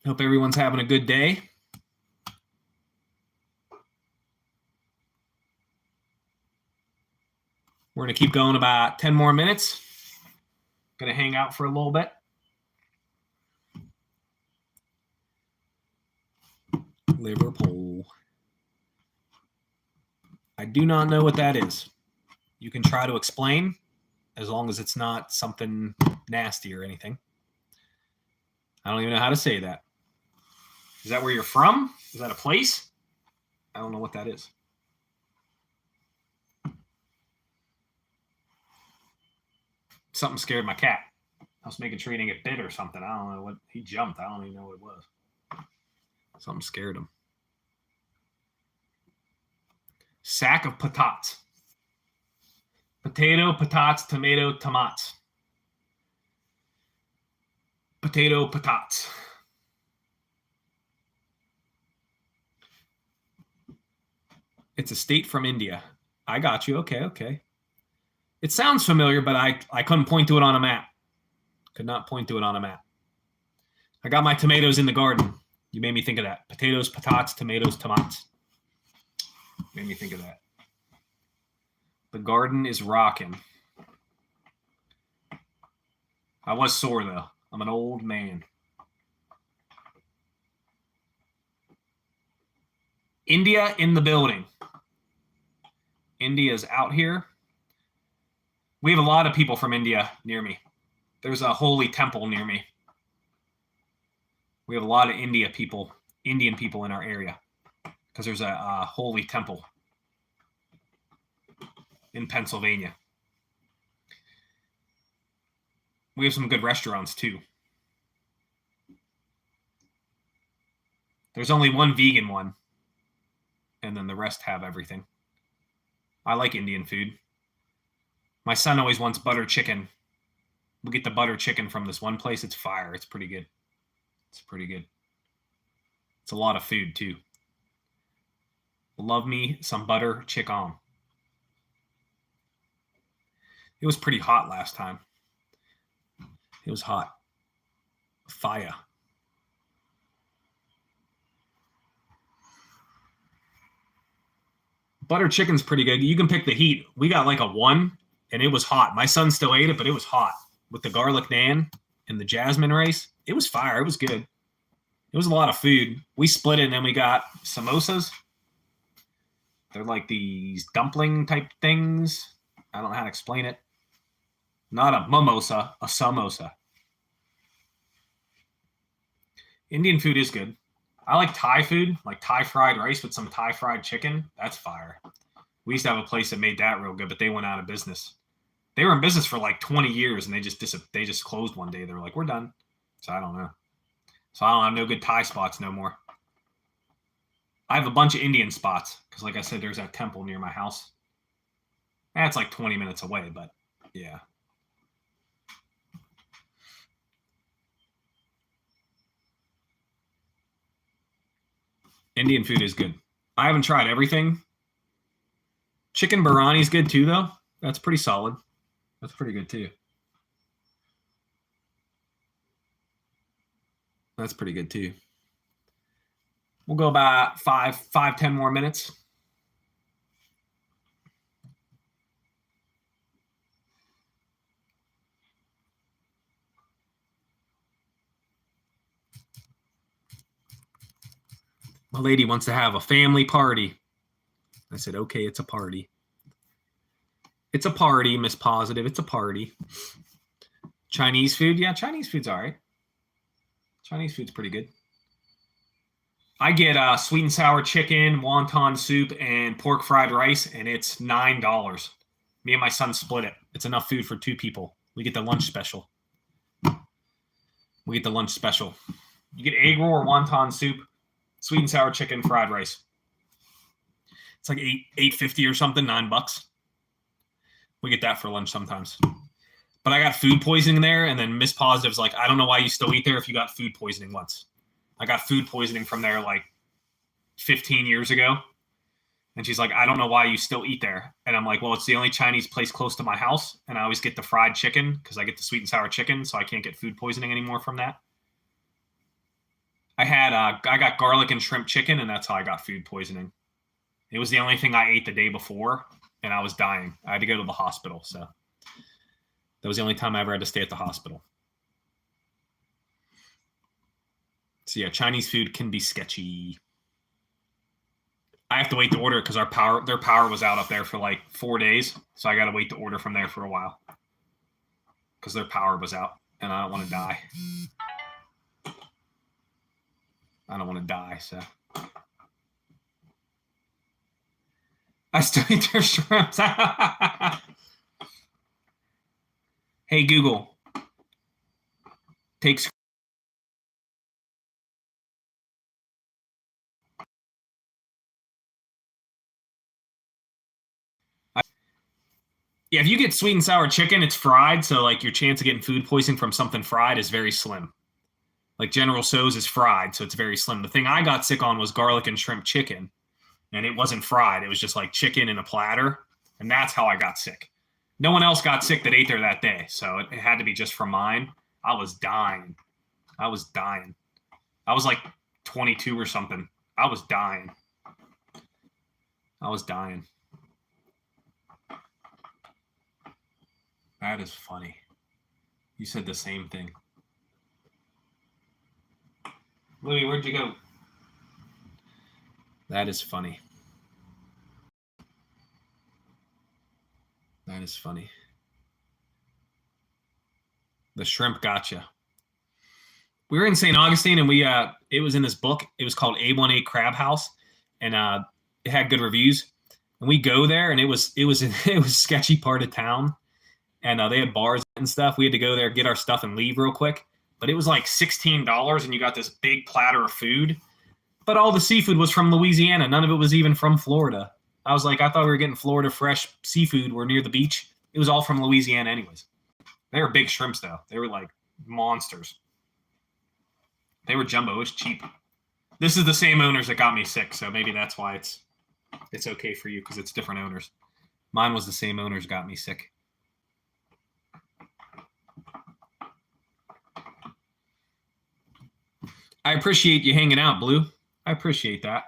Hope everyone's having a good day. We're going to keep going about 10 more minutes. Going to hang out for a little bit. Liverpool. I do not know what that is. You can try to explain as long as it's not something nasty or anything. I don't even know how to say that. Is that where you're from? Is that a place? I don't know what that is. Something scared my cat. I was making sure he didn't get bit or something. I don't know what. He jumped. I don't even know what it was. Something scared him. Sack of patates. Potato, patates, tomato, tomates. Potato, patates. It's a state from India. I got you. Okay. It sounds familiar, but I couldn't point to it on a map. Could not point to it on a map. I got my tomatoes in the garden. You made me think of that. Potatoes, patates, tomatoes, tomates. Made me think of that. The garden is rocking. I was sore, though. I'm an old man. India in the building. India's out here. We have a lot of people from India near me. There's a holy temple near me. We have a lot of Indian people in our area because there's a holy temple in Pennsylvania. We have some good restaurants too. There's only one vegan one, and then the rest have everything. I like Indian food. My son always wants butter chicken. We get the butter chicken from this one place. It's fire. It's pretty good. It's pretty good. It's a lot of food too. Love me some butter chicken. It was pretty hot last time. It was hot. Fire. Butter chicken's pretty good. You can pick the heat. We got like a 1, and it was hot. My son still ate it, but it was hot. With the garlic naan and the jasmine rice, it was fire. It was good. It was a lot of food. We split it, and then we got samosas. They're like these dumpling type things. I don't know how to explain it. Not a mimosa, a samosa. Indian food is good. I like Thai food, like Thai fried rice with some Thai fried chicken. That's fire. We used to have a place that made that real good, but they went out of business. They were in business for like 20 years, and they just closed one day. They were like, we're done. So I don't know. So I don't have no good Thai spots no more. I have a bunch of Indian spots because, like I said, there's that temple near my house. That's like 20 minutes away, but yeah. Indian food is good. I haven't tried everything. Chicken biryani is good too, though. That's pretty solid. That's pretty good too. That's pretty good too. We'll go about 10 more minutes. My lady wants to have a family party. I said, okay, it's a party. It's a party, Miss Positive. It's a party. Chinese food? Yeah, Chinese food's all right. Chinese food's pretty good. I get sweet and sour chicken, wonton soup, and pork fried rice, and it's $9. Me and my son split it. It's enough food for 2 people. We get the lunch special. You get egg roll or wonton soup, sweet and sour chicken, fried rice. It's like $8.50 or something, $9. We get that for lunch sometimes. But I got food poisoning there, and then Miss Positive's like, I don't know why you still eat there if you got food poisoning once. I got food poisoning from there like 15 years ago. And she's like, I don't know why you still eat there. And I'm like, well, it's the only Chinese place close to my house. And I always get the fried chicken because I get the sweet and sour chicken. So I can't get food poisoning anymore from that. I got garlic and shrimp chicken, and that's how I got food poisoning. It was the only thing I ate the day before, and I was dying. I had to go to the hospital. So that was the only time I ever had to stay at the hospital. So yeah, Chinese food can be sketchy. I have to wait to order because their power was out up there for like 4 days. So I got to wait to order from there for a while because their power was out, and I don't want to die. So I still eat their shrimps. Hey, Google. Takes. Yeah, if you get sweet and sour chicken, it's fried. So like your chance of getting food poisoning from something fried is very slim. Like General Tso's is fried, so it's very slim. The thing I got sick on was garlic and shrimp chicken, and it wasn't fried. It was just like chicken in a platter, and that's how I got sick. No one else got sick that ate there that day, so it had to be just from mine. I was dying. I was like 22 or something. I was dying. That is funny. You said the same thing. Louis, where'd you go? That is funny. The shrimp gotcha. We were in St. Augustine, and it was in this book. It was called A18 Crab House, and it had good reviews. And we go there, and it was a sketchy part of town, and they had bars and stuff. We had to go there, get our stuff, and leave real quick. But it was like $16, and you got this big platter of food. But all the seafood was from Louisiana. None of it was even from Florida. I was like, I thought we were getting Florida fresh seafood. We're near the beach. It was all from Louisiana anyways. They were big shrimps, though. They were like monsters. They were jumbo. It was cheap. This is the same owners that got me sick, so maybe that's why it's okay for you because it's different owners. Mine was the same owners got me sick. I appreciate you hanging out, Blue. I appreciate that.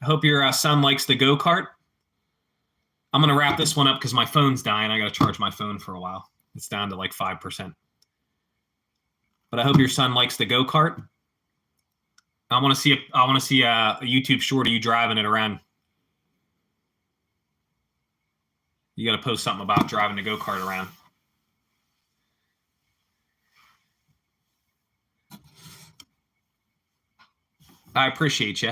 I hope your son likes the go-kart. I'm going to wrap this one up because my phone's dying. I got to charge my phone for a while. It's down to like 5%. But I hope your son likes the go-kart. I want to see a YouTube short of you driving it around. You got to post something about driving the go-kart around. I appreciate you.